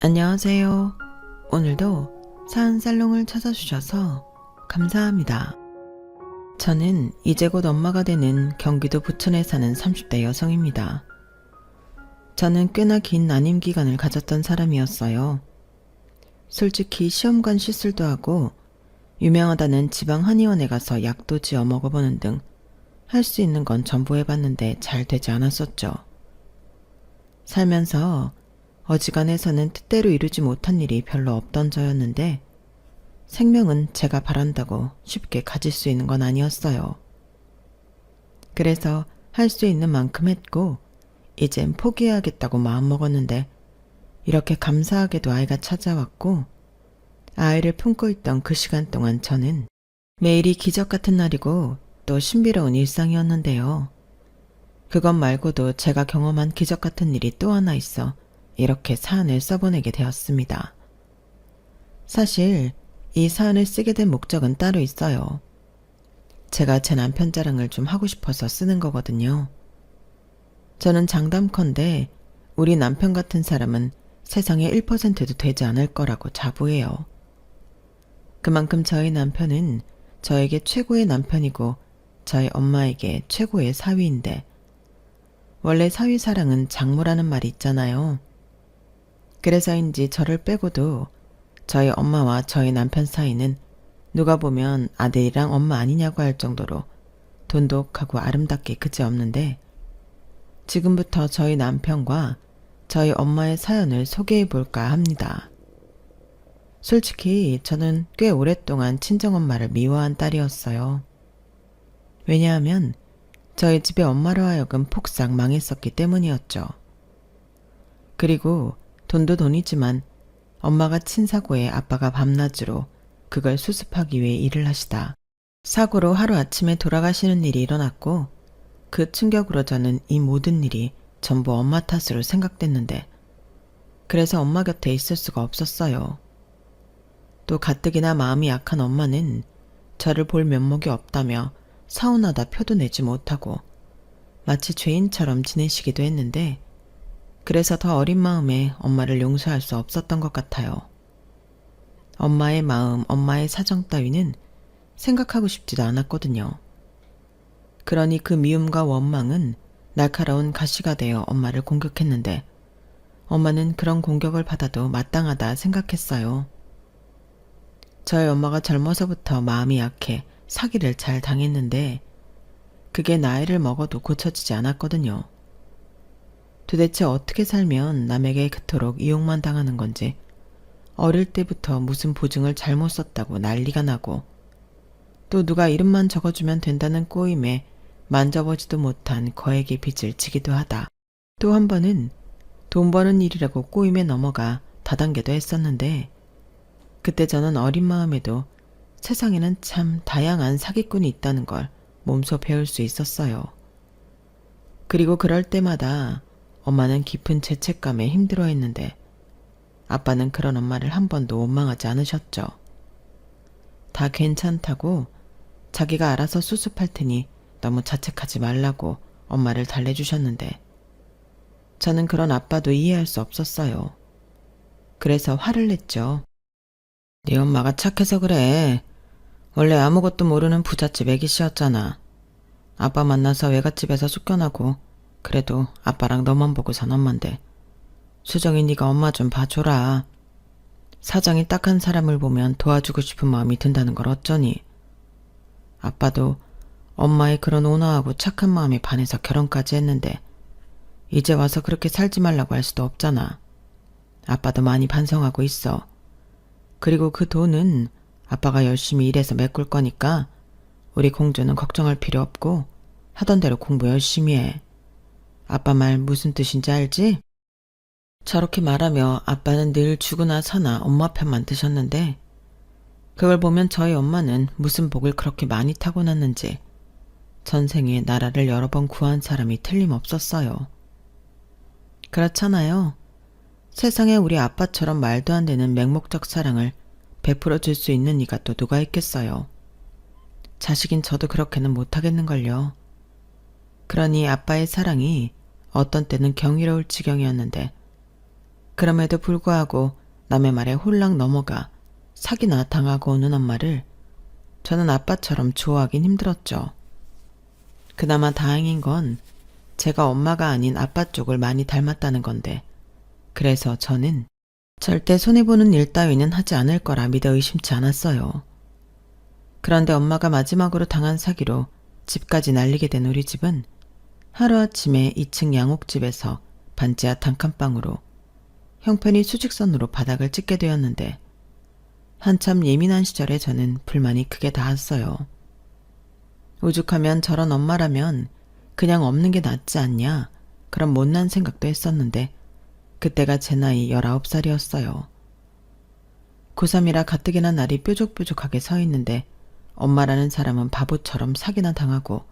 안녕하세요. 오늘도 사은살롱을 찾아주셔서 감사합니다. 저는 이제 곧 엄마가 되는 경기도 부천에 사는 30대 여성입니다. 저는 꽤나 긴 난임 기간을 가졌던 사람이었어요. 솔직히 시험관 시술도 하고 유명하다는 지방 한의원에 가서 약도 지어 먹어보는 등 할 수 있는 건 전부 해봤는데 잘 되지 않았었죠. 살면서 어지간해서는 뜻대로 이루지 못한 일이 별로 없던 저였는데 생명은 제가 바란다고 쉽게 가질 수 있는 건 아니었어요. 그래서 할 수 있는 만큼 했고 이젠 포기해야겠다고 마음먹었는데 이렇게 감사하게도 아이가 찾아왔고 아이를 품고 있던 그 시간 동안 저는 매일이 기적 같은 날이고 또 신비로운 일상이었는데요. 그것 말고도 제가 경험한 기적 같은 일이 또 하나 있어 이렇게 사연을 써보내게 되었습니다. 사실 이 사연을 쓰게 된 목적은 따로 있어요. 제가 제 남편 자랑을 좀 하고 싶어서 쓰는 거거든요. 저는 장담컨대 우리 남편 같은 사람은 세상에 1%도 되지 않을 거라고 자부해요. 그만큼 저희 남편은 저에게 최고의 남편이고 저희 엄마에게 최고의 사위인데 원래 사위 사랑은 장모라는 말이 있잖아요. 그래서인지 저를 빼고도 저희 엄마와 저희 남편 사이는 누가 보면 아들이랑 엄마 아니냐고 할 정도로 돈독하고 아름답게 그지없는데 지금부터 저희 남편과 저희 엄마의 사연을 소개해 볼까 합니다. 솔직히 저는 꽤 오랫동안 친정엄마를 미워한 딸이었어요. 왜냐하면 저희 집의 엄마로 하여금 폭삭 망했었기 때문이었죠. 그리고 돈도 돈이지만 엄마가 친 사고에 아빠가 밤낮으로 그걸 수습하기 위해 일을 하시다 사고로 하루아침에 돌아가시는 일이 일어났고 그 충격으로 저는 이 모든 일이 전부 엄마 탓으로 생각됐는데 그래서 엄마 곁에 있을 수가 없었어요. 또 가뜩이나 마음이 약한 엄마는 저를 볼 면목이 없다며 서운하다 표도 내지 못하고 마치 죄인처럼 지내시기도 했는데 그래서 더 어린 마음에 엄마를 용서할 수 없었던 것 같아요. 엄마의 마음, 엄마의 사정 따위는 생각하고 싶지도 않았거든요. 그러니 그 미움과 원망은 날카로운 가시가 되어 엄마를 공격했는데 엄마는 그런 공격을 받아도 마땅하다 생각했어요. 저희 엄마가 젊어서부터 마음이 약해 사기를 잘 당했는데 그게 나이를 먹어도 고쳐지지 않았거든요. 도대체 어떻게 살면 남에게 그토록 이용만 당하는 건지 어릴 때부터 무슨 보증을 잘못 썼다고 난리가 나고 또 누가 이름만 적어주면 된다는 꼬임에 만져보지도 못한 거액의 빚을 지기도 하다. 또 한 번은 돈 버는 일이라고 꼬임에 넘어가 다단계도 했었는데 그때 저는 어린 마음에도 세상에는 참 다양한 사기꾼이 있다는 걸 몸소 배울 수 있었어요. 그리고 그럴 때마다 엄마는 깊은 죄책감에 힘들어했는데 아빠는 그런 엄마를 한 번도 원망하지 않으셨죠. 다 괜찮다고 자기가 알아서 수습할 테니 너무 자책하지 말라고 엄마를 달래주셨는데 저는 그런 아빠도 이해할 수 없었어요. 그래서 화를 냈죠. 네 엄마가 착해서 그래. 원래 아무것도 모르는 부잣집 애기씨였잖아. 아빠 만나서 외갓집에서 쫓겨나고 그래도 아빠랑 너만 보고 산 엄만데 수정이 네가 엄마 좀 봐줘라. 사정이 딱한 사람을 보면 도와주고 싶은 마음이 든다는 걸 어쩌니. 아빠도 엄마의 그런 온화하고 착한 마음에 반해서 결혼까지 했는데 이제 와서 그렇게 살지 말라고 할 수도 없잖아. 아빠도 많이 반성하고 있어. 그리고 그 돈은 아빠가 열심히 일해서 메꿀 거니까 우리 공주는 걱정할 필요 없고 하던 대로 공부 열심히 해. 아빠 말 무슨 뜻인지 알지? 저렇게 말하며 아빠는 늘 죽으나 사나 엄마 편만 드셨는데 그걸 보면 저희 엄마는 무슨 복을 그렇게 많이 타고났는지 전생에 나라를 여러 번 구한 사람이 틀림없었어요. 그렇잖아요. 세상에 우리 아빠처럼 말도 안 되는 맹목적 사랑을 베풀어 줄 수 있는 이가 또 누가 있겠어요. 자식인 저도 그렇게는 못하겠는걸요. 그러니 아빠의 사랑이 어떤 때는 경이로울 지경이었는데 그럼에도 불구하고 남의 말에 홀랑 넘어가 사기나 당하고 오는 엄마를 저는 아빠처럼 좋아하긴 힘들었죠. 그나마 다행인 건 제가 엄마가 아닌 아빠 쪽을 많이 닮았다는 건데, 그래서 저는 절대 손해보는 일 따위는 하지 않을 거라 믿어 의심치 않았어요. 그런데 엄마가 마지막으로 당한 사기로 집까지 날리게 된 우리 집은 하루아침에 2층 양옥집에서 반지하 단칸방으로 형편이 수직선으로 바닥을 찍게 되었는데, 한참 예민한 시절에 저는 불만이 크게 닿았어요. 오죽하면 저런 엄마라면 그냥 없는 게 낫지 않냐, 그런 못난 생각도 했었는데 그때가 제 나이 19살이었어요. 고3이라 가뜩이나 날이 뾰족뾰족하게 서 있는데 엄마라는 사람은 바보처럼 사기나 당하고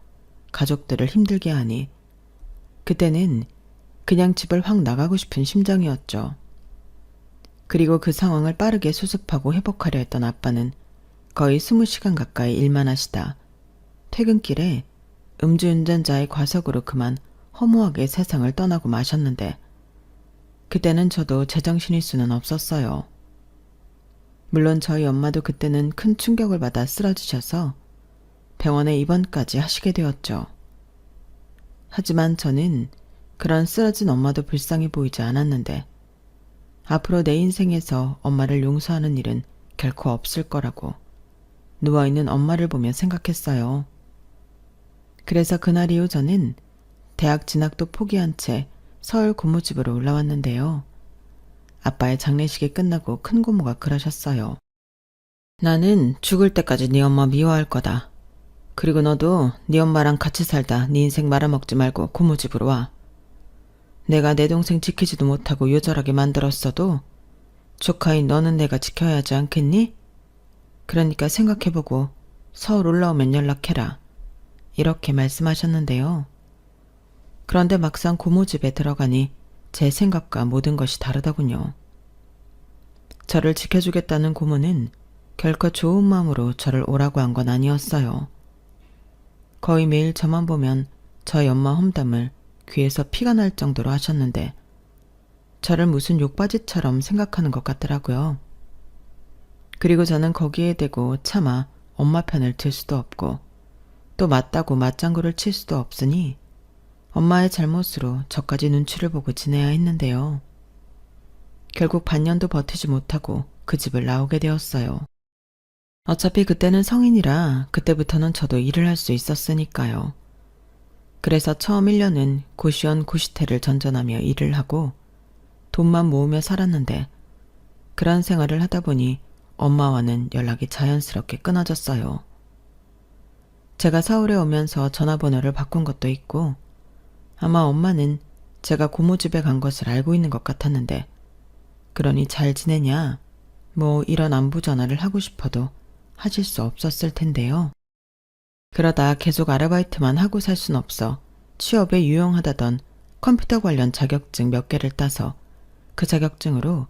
가족들을 힘들게 하니 그때는 그냥 집을 확 나가고 싶은 심정이었죠. 그리고 그 상황을 빠르게 수습하고 회복하려 했던 아빠는 거의 20시간 가까이 일만 하시다 퇴근길에 음주운전자의 과속으로 그만 허무하게 세상을 떠나고 마셨는데, 그때는 저도 제정신일 수는 없었어요. 물론 저희 엄마도 그때는 큰 충격을 받아 쓰러지셔서 병원에 입원까지 하시게 되었죠. 하지만 저는 그런 쓰러진 엄마도 불쌍해 보이지 않았는데, 앞으로 내 인생에서 엄마를 용서하는 일은 결코 없을 거라고 누워있는 엄마를 보며 생각했어요. 그래서 그날 이후 저는 대학 진학도 포기한 채 서울 고모집으로 올라왔는데요. 아빠의 장례식이 끝나고 큰 고모가 그러셨어요. 나는 죽을 때까지 네 엄마 미워할 거다. 그리고 너도 네 엄마랑 같이 살다 네 인생 말아먹지 말고 고모집으로 와. 내가 내 동생 지키지도 못하고 요절하게 만들었어도 조카인 너는 내가 지켜야 하지 않겠니? 그러니까 생각해보고 서울 올라오면 연락해라. 이렇게 말씀하셨는데요. 그런데 막상 고모집에 들어가니 제 생각과 모든 것이 다르더군요. 저를 지켜주겠다는 고모는 결코 좋은 마음으로 저를 오라고 한 건 아니었어요. 거의 매일 저만 보면 저희 엄마 험담을 귀에서 피가 날 정도로 하셨는데 저를 무슨 욕바지처럼 생각하는 것 같더라고요. 그리고 저는 거기에 대고 차마 엄마 편을 들 수도 없고 또 맞다고 맞장구를 칠 수도 없으니 엄마의 잘못으로 저까지 눈치를 보고 지내야 했는데요. 결국 반년도 버티지 못하고 그 집을 나오게 되었어요. 어차피 그때는 성인이라 그때부터는 저도 일을 할 수 있었으니까요. 그래서 처음 1년은 고시원 고시태를 전전하며 일을 하고 돈만 모으며 살았는데, 그런 생활을 하다 보니 엄마와는 연락이 자연스럽게 끊어졌어요. 제가 서울에 오면서 전화번호를 바꾼 것도 있고 아마 엄마는 제가 고모집에 간 것을 알고 있는 것 같았는데, 그러니 잘 지내냐, 뭐 이런 안부 전화를 하고 싶어도 하실 수 없었을 텐데요. 그러다 계속 아르바이트만 하고 살 순 없어 취업에 유용하다던 컴퓨터 관련 자격증 몇 개를 따서 그 자격증으로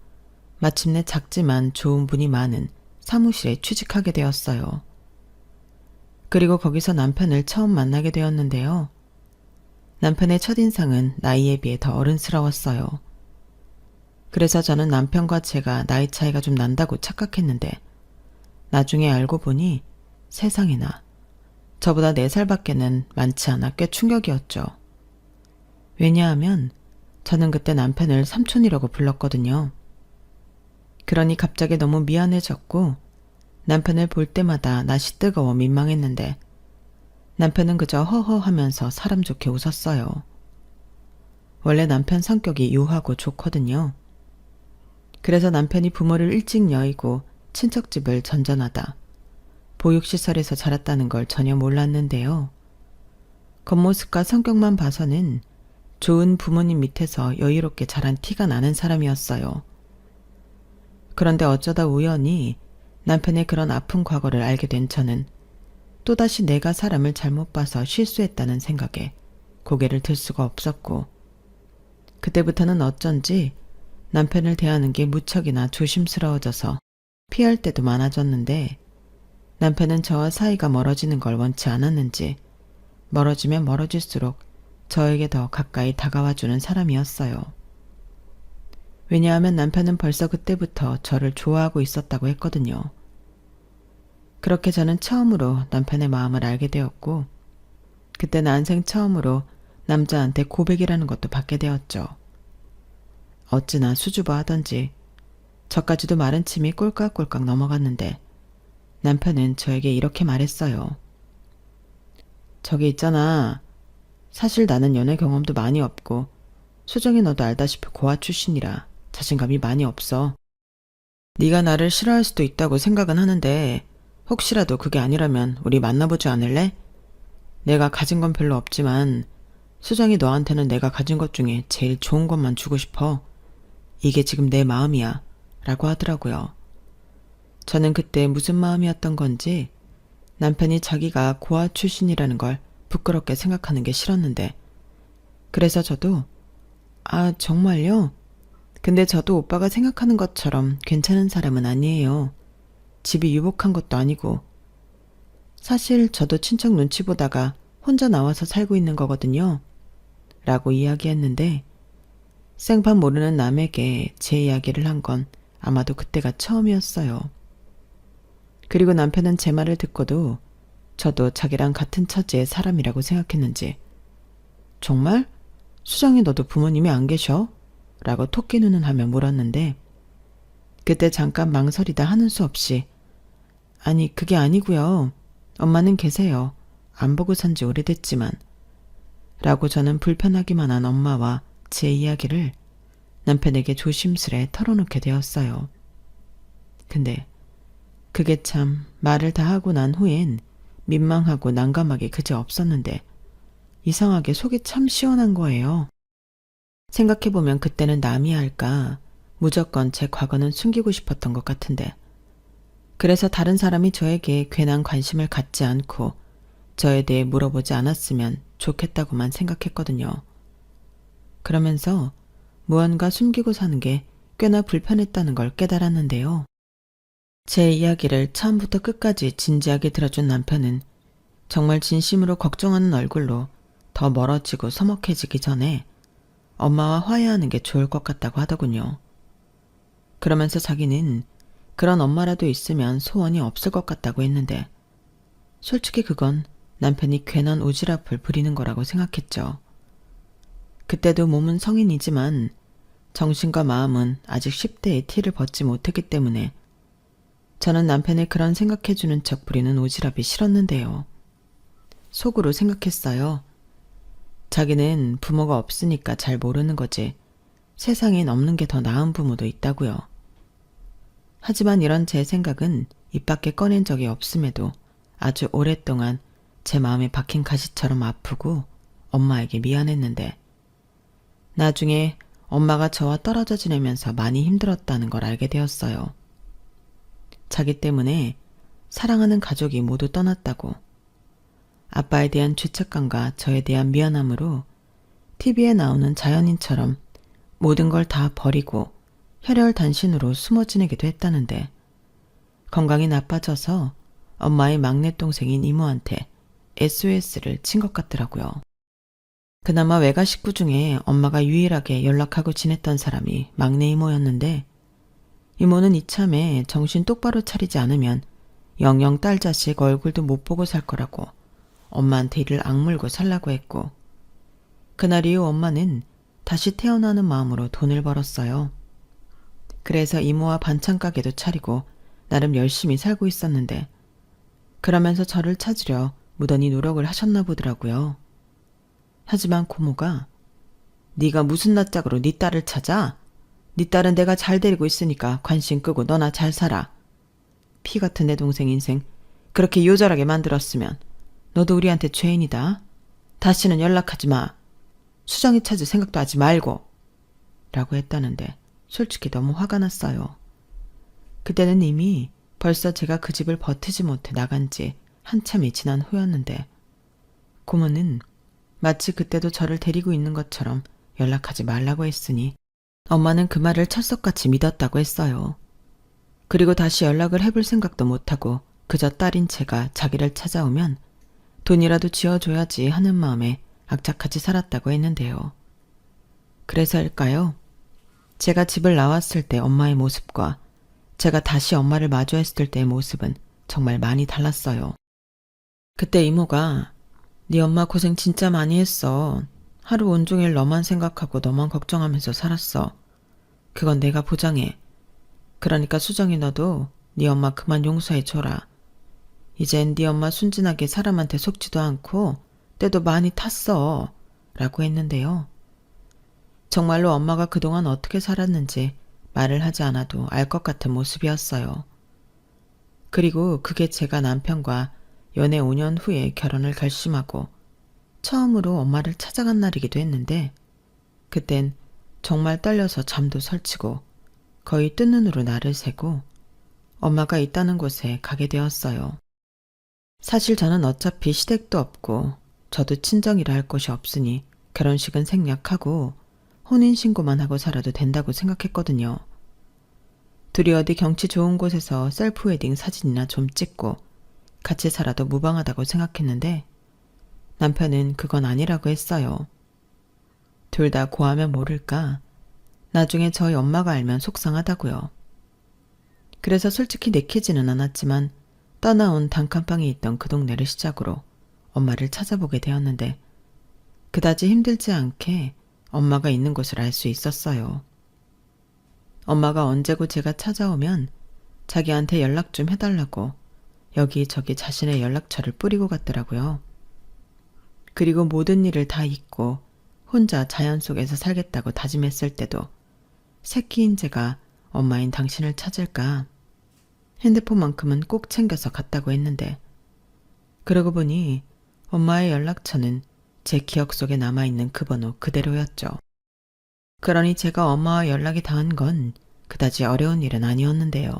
마침내 작지만 좋은 분이 많은 사무실에 취직하게 되었어요. 그리고 거기서 남편을 처음 만나게 되었는데요. 남편의 첫인상은 나이에 비해 더 어른스러웠어요. 그래서 저는 남편과 제가 나이 차이가 좀 난다고 착각했는데 나중에 알고 보니 세상에나 저보다 4살밖에는 많지 않아 꽤 충격이었죠. 왜냐하면 저는 그때 남편을 삼촌이라고 불렀거든요. 그러니 갑자기 너무 미안해졌고 남편을 볼 때마다 낯이 뜨거워 민망했는데 남편은 그저 허허 하면서 사람 좋게 웃었어요. 원래 남편 성격이 유하고 좋거든요. 그래서 남편이 부모를 일찍 여의고 친척집을 전전하다 보육시설에서 자랐다는 걸 전혀 몰랐는데요. 겉모습과 성격만 봐서는 좋은 부모님 밑에서 여유롭게 자란 티가 나는 사람이었어요. 그런데 어쩌다 우연히 남편의 그런 아픈 과거를 알게 된 저는 또다시 내가 사람을 잘못 봐서 실수했다는 생각에 고개를 들 수가 없었고, 그때부터는 어쩐지 남편을 대하는 게 무척이나 조심스러워져서 피할 때도 많아졌는데, 남편은 저와 사이가 멀어지는 걸 원치 않았는지 멀어지면 멀어질수록 저에게 더 가까이 다가와주는 사람이었어요. 왜냐하면 남편은 벌써 그때부터 저를 좋아하고 있었다고 했거든요. 그렇게 저는 처음으로 남편의 마음을 알게 되었고, 그때 난생 처음으로 남자한테 고백이라는 것도 받게 되었죠. 어찌나 수줍어 하던지 저까지도 마른 침이 꼴깍꼴깍 넘어갔는데 남편은 저에게 이렇게 말했어요. 저기 있잖아. 사실 나는 연애 경험도 많이 없고 수정이 너도 알다시피 고아 출신이라 자신감이 많이 없어. 네가 나를 싫어할 수도 있다고 생각은 하는데 혹시라도 그게 아니라면 우리 만나보지 않을래? 내가 가진 건 별로 없지만 수정이 너한테는 내가 가진 것 중에 제일 좋은 것만 주고 싶어. 이게 지금 내 마음이야. 라고 하더라고요. 저는 그때 무슨 마음이었던 건지 남편이 자기가 고아 출신이라는 걸 부끄럽게 생각하는 게 싫었는데, 그래서 저도 아, 정말요? 근데 저도 오빠가 생각하는 것처럼 괜찮은 사람은 아니에요. 집이 유복한 것도 아니고. 사실 저도 친척 눈치 보다가 혼자 나와서 살고 있는 거거든요. 라고 이야기했는데 생판 모르는 남에게 제 이야기를 한 건 아마도 그때가 처음이었어요. 그리고 남편은 제 말을 듣고도 저도 자기랑 같은 처지의 사람이라고 생각했는지 정말? 수정이 너도 부모님이 안 계셔? 라고 토끼 눈은 하며 물었는데 그때 잠깐 망설이다 하는 수 없이 아니 그게 아니고요. 엄마는 계세요. 안 보고 산 지 오래됐지만 라고 저는 불편하기만 한 엄마와 제 이야기를 남편에게 조심스레 털어놓게 되었어요. 근데 그게 참 말을 다 하고 난 후엔 민망하고 난감하게 그저 없었는데 이상하게 속이 참 시원한 거예요. 생각해보면 그때는 남이 할까 무조건 제 과거는 숨기고 싶었던 것 같은데 그래서 다른 사람이 저에게 괜한 관심을 갖지 않고 저에 대해 물어보지 않았으면 좋겠다고만 생각했거든요. 그러면서 무언가 숨기고 사는 게 꽤나 불편했다는 걸 깨달았는데요. 제 이야기를 처음부터 끝까지 진지하게 들어준 남편은 정말 진심으로 걱정하는 얼굴로 더 멀어지고 서먹해지기 전에 엄마와 화해하는 게 좋을 것 같다고 하더군요. 그러면서 자기는 그런 엄마라도 있으면 소원이 없을 것 같다고 했는데 솔직히 그건 남편이 괜한 오지랖을 부리는 거라고 생각했죠. 그때도 몸은 성인이지만 정신과 마음은 아직 10대의 티를 벗지 못했기 때문에 저는 남편의 그런 생각해주는 척 부리는 오지랖이 싫었는데요. 속으로 생각했어요. 자기는 부모가 없으니까 잘 모르는 거지. 세상엔 없는 게 더 나은 부모도 있다고요. 하지만 이런 제 생각은 입 밖에 꺼낸 적이 없음에도 아주 오랫동안 제 마음에 박힌 가시처럼 아프고 엄마에게 미안했는데 나중에 엄마가 저와 떨어져 지내면서 많이 힘들었다는 걸 알게 되었어요. 자기 때문에 사랑하는 가족이 모두 떠났다고. 아빠에 대한 죄책감과 저에 대한 미안함으로 TV에 나오는 자연인처럼 모든 걸 다 버리고 혈혈단신으로 숨어 지내기도 했다는데 건강이 나빠져서 엄마의 막내 동생인 이모한테 SOS를 친 것 같더라고요. 그나마 외가 식구 중에 엄마가 유일하게 연락하고 지냈던 사람이 막내 이모였는데 이모는 이참에 정신 똑바로 차리지 않으면 영영 딸 자식 얼굴도 못 보고 살 거라고 엄마한테 이를 악물고 살라고 했고 그날 이후 엄마는 다시 태어나는 마음으로 돈을 벌었어요. 그래서 이모와 반찬 가게도 차리고 나름 열심히 살고 있었는데 그러면서 저를 찾으려 무던히 노력을 하셨나 보더라고요. 하지만 고모가 네가 무슨 낯짝으로 네 딸을 찾아? 네 딸은 내가 잘 데리고 있으니까 관심 끄고 너나 잘 살아. 피 같은 내 동생 인생 그렇게 요절하게 만들었으면 너도 우리한테 죄인이다. 다시는 연락하지 마. 수정이 찾을 생각도 하지 말고. 라고 했다는데 솔직히 너무 화가 났어요. 그때는 이미 벌써 제가 그 집을 버티지 못해 나간 지 한참이 지난 후였는데 고모는 마치 그때도 저를 데리고 있는 것처럼 연락하지 말라고 했으니 엄마는 그 말을 철석같이 믿었다고 했어요. 그리고 다시 연락을 해볼 생각도 못하고 그저 딸인 제가 자기를 찾아오면 돈이라도 지어줘야지 하는 마음에 악착같이 살았다고 했는데요. 그래서일까요? 제가 집을 나왔을 때 엄마의 모습과 제가 다시 엄마를 마주했을 때의 모습은 정말 많이 달랐어요. 그때 이모가 네 엄마 고생 진짜 많이 했어. 하루 온종일 너만 생각하고 너만 걱정하면서 살았어. 그건 내가 보장해. 그러니까 수정이 너도 네 엄마 그만 용서해줘라. 이젠 네 엄마 순진하게 사람한테 속지도 않고 때도 많이 탔어. 라고 했는데요. 정말로 엄마가 그동안 어떻게 살았는지 말을 하지 않아도 알 것 같은 모습이었어요. 그리고 그게 제가 남편과 연애 5년 후에 결혼을 결심하고 처음으로 엄마를 찾아간 날이기도 했는데 그땐 정말 떨려서 잠도 설치고 거의 뜬 눈으로 날을 새고 엄마가 있다는 곳에 가게 되었어요. 사실 저는 어차피 시댁도 없고 저도 친정이라 할 곳이 없으니 결혼식은 생략하고 혼인신고만 하고 살아도 된다고 생각했거든요. 둘이 어디 경치 좋은 곳에서 셀프 웨딩 사진이나 좀 찍고 같이 살아도 무방하다고 생각했는데 남편은 그건 아니라고 했어요. 둘 다 고하면 모를까 나중에 저희 엄마가 알면 속상하다고요. 그래서 솔직히 내키지는 않았지만 떠나온 단칸방에 있던 그 동네를 시작으로 엄마를 찾아보게 되었는데 그다지 힘들지 않게 엄마가 있는 곳을 알 수 있었어요. 엄마가 언제고 제가 찾아오면 자기한테 연락 좀 해달라고 여기저기 자신의 연락처를 뿌리고 갔더라고요. 그리고 모든 일을 다 잊고 혼자 자연 속에서 살겠다고 다짐했을 때도 새끼인 제가 엄마인 당신을 찾을까 핸드폰만큼은 꼭 챙겨서 갔다고 했는데 그러고 보니 엄마의 연락처는 제 기억 속에 남아있는 그 번호 그대로였죠. 그러니 제가 엄마와 연락이 닿은 건 그다지 어려운 일은 아니었는데요.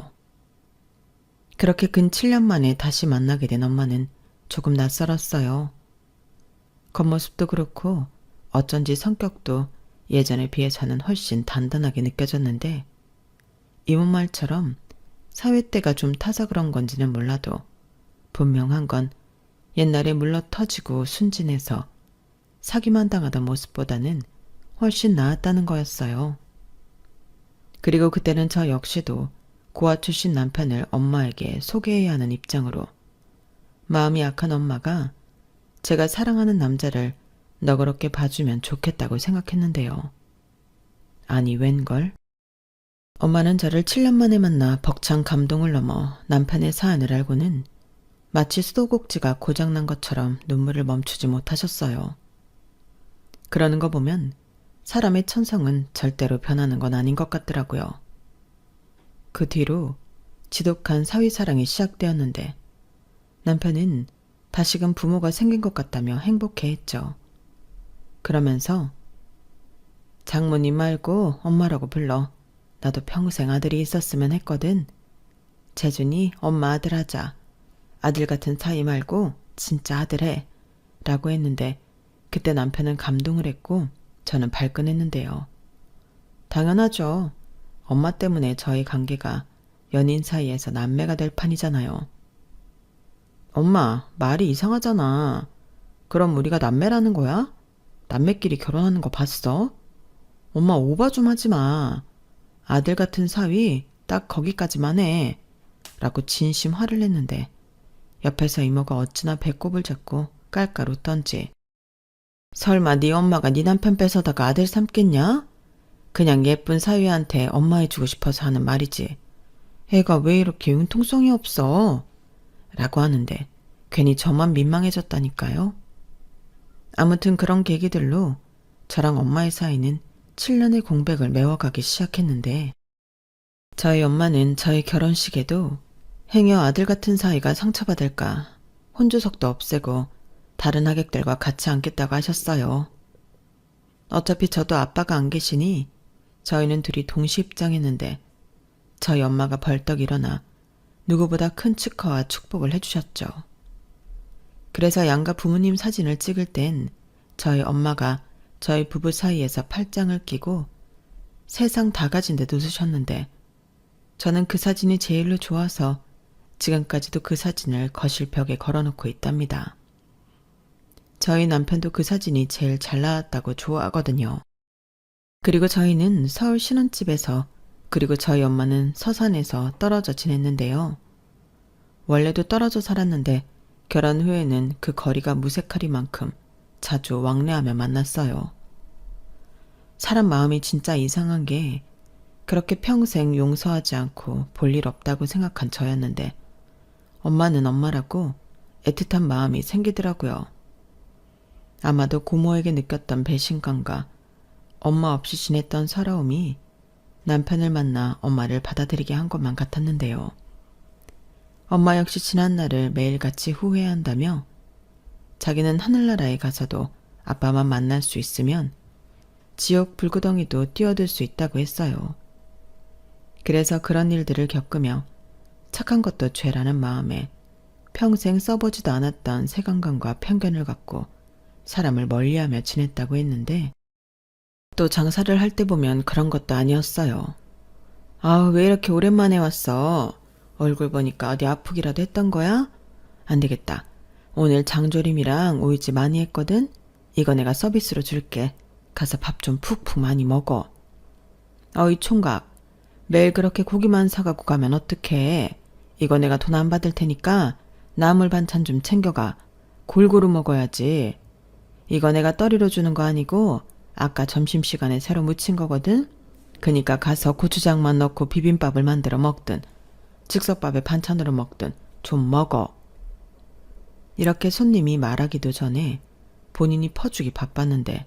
그렇게 근 7년 만에 다시 만나게 된 엄마는 조금 낯설었어요. 겉모습도 그렇고 어쩐지 성격도 예전에 비해서는 훨씬 단단하게 느껴졌는데 이모 말처럼 사회때가 좀 타서 그런 건지는 몰라도 분명한 건 옛날에 물러터지고 순진해서 사기만 당하던 모습보다는 훨씬 나았다는 거였어요. 그리고 그때는 저 역시도 고아 출신 남편을 엄마에게 소개해야 하는 입장으로 마음이 약한 엄마가 제가 사랑하는 남자를 너그럽게 봐주면 좋겠다고 생각했는데요. 아니 웬걸? 엄마는 저를 7년 만에 만나 벅찬 감동을 넘어 남편의 사안을 알고는 마치 수도꼭지가 고장난 것처럼 눈물을 멈추지 못하셨어요. 그러는 거 보면 사람의 천성은 절대로 변하는 건 아닌 것 같더라고요. 그 뒤로 지독한 사위사랑이 시작되었는데 남편은 다시금 부모가 생긴 것 같다며 행복해했죠. 그러면서 장모님 말고 엄마라고 불러. 나도 평생 아들이 있었으면 했거든. 재준이 엄마 아들 하자. 아들 같은 사위 말고 진짜 아들 해. 라고 했는데 그때 남편은 감동을 했고 저는 발끈했는데요. 당연하죠. 엄마 때문에 저희 관계가 연인 사이에서 남매가 될 판이잖아요. 엄마, 말이 이상하잖아. 그럼 우리가 남매라는 거야? 남매끼리 결혼하는 거 봤어? 엄마 오바 좀 하지 마. 아들 같은 사위 딱 거기까지만 해. 라고 진심 화를 냈는데 옆에서 이모가 어찌나 배꼽을 잡고 깔깔 웃던지 설마 네 엄마가 네 남편 뺏어다가 아들 삼겠냐? 그냥 예쁜 사위한테 엄마 해주고 싶어서 하는 말이지. 애가 왜 이렇게 융통성이 없어? 라고 하는데 괜히 저만 민망해졌다니까요. 아무튼 그런 계기들로 저랑 엄마의 사이는 7년의 공백을 메워가기 시작했는데 저희 엄마는 저희 결혼식에도 행여 아들 같은 사이가 상처받을까 혼주석도 없애고 다른 하객들과 같이 앉겠다고 하셨어요. 어차피 저도 아빠가 안 계시니 저희는 둘이 동시 입장했는데 저희 엄마가 벌떡 일어나 누구보다 큰 축하와 축복을 해주셨죠. 그래서 양가 부모님 사진을 찍을 땐 저희 엄마가 저희 부부 사이에서 팔짱을 끼고 세상 다 가진 듯 웃으셨는데 저는 그 사진이 제일로 좋아서 지금까지도 그 사진을 거실 벽에 걸어놓고 있답니다. 저희 남편도 그 사진이 제일 잘 나왔다고 좋아하거든요. 그리고 저희는 서울 신혼집에서, 그리고 저희 엄마는 서산에서 떨어져 지냈는데요. 원래도 떨어져 살았는데 결혼 후에는 그 거리가 무색하리만큼 자주 왕래하며 만났어요. 사람 마음이 진짜 이상한 게 그렇게 평생 용서하지 않고 볼 일 없다고 생각한 저였는데 엄마는 엄마라고 애틋한 마음이 생기더라고요. 아마도 고모에게 느꼈던 배신감과 엄마 없이 지냈던 서러움이 남편을 만나 엄마를 받아들이게 한 것만 같았는데요. 엄마 역시 지난날을 매일같이 후회한다며 자기는 하늘나라에 가서도 아빠만 만날 수 있으면 지옥 불구덩이도 뛰어들 수 있다고 했어요. 그래서 그런 일들을 겪으며 착한 것도 죄라는 마음에 평생 써보지도 않았던 색안경과 편견을 갖고 사람을 멀리하며 지냈다고 했는데 또 장사를 할 때 보면 그런 것도 아니었어요. 아, 왜 이렇게 오랜만에 왔어? 얼굴 보니까 어디 아프기라도 했던 거야? 안 되겠다. 오늘 장조림이랑 오이지 많이 했거든? 이거 내가 서비스로 줄게. 가서 밥 좀 푹푹 많이 먹어. 어이 총각, 매일 그렇게 고기만 사갖고 가면 어떡해. 이거 내가 돈 안 받을 테니까 나물 반찬 좀 챙겨가. 골고루 먹어야지. 이거 내가 떠리로 주는 거 아니고 아까 점심시간에 새로 무친 거거든? 그니까 가서 고추장만 넣고 비빔밥을 만들어 먹든 즉석밥에 반찬으로 먹든 좀 먹어. 이렇게 손님이 말하기도 전에 본인이 퍼주기 바빴는데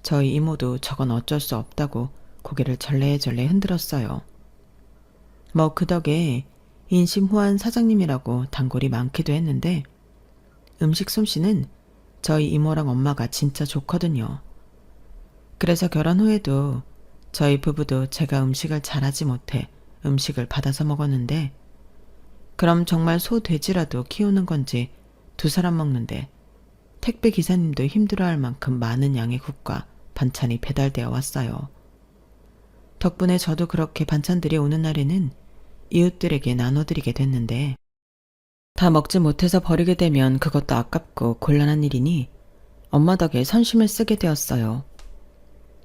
저희 이모도 저건 어쩔 수 없다고 고개를 절레절레 흔들었어요. 뭐 그 덕에 인심 후한 사장님이라고 단골이 많기도 했는데 음식 솜씨는 저희 이모랑 엄마가 진짜 좋거든요. 그래서 결혼 후에도 저희 부부도 제가 음식을 잘하지 못해 음식을 받아서 먹었는데 그럼 정말 소 돼지라도 키우는 건지 두 사람 먹는데 택배 기사님도 힘들어할 만큼 많은 양의 국과 반찬이 배달되어 왔어요. 덕분에 저도 그렇게 반찬들이 오는 날에는 이웃들에게 나눠드리게 됐는데 다 먹지 못해서 버리게 되면 그것도 아깝고 곤란한 일이니 엄마 덕에 선심을 쓰게 되었어요.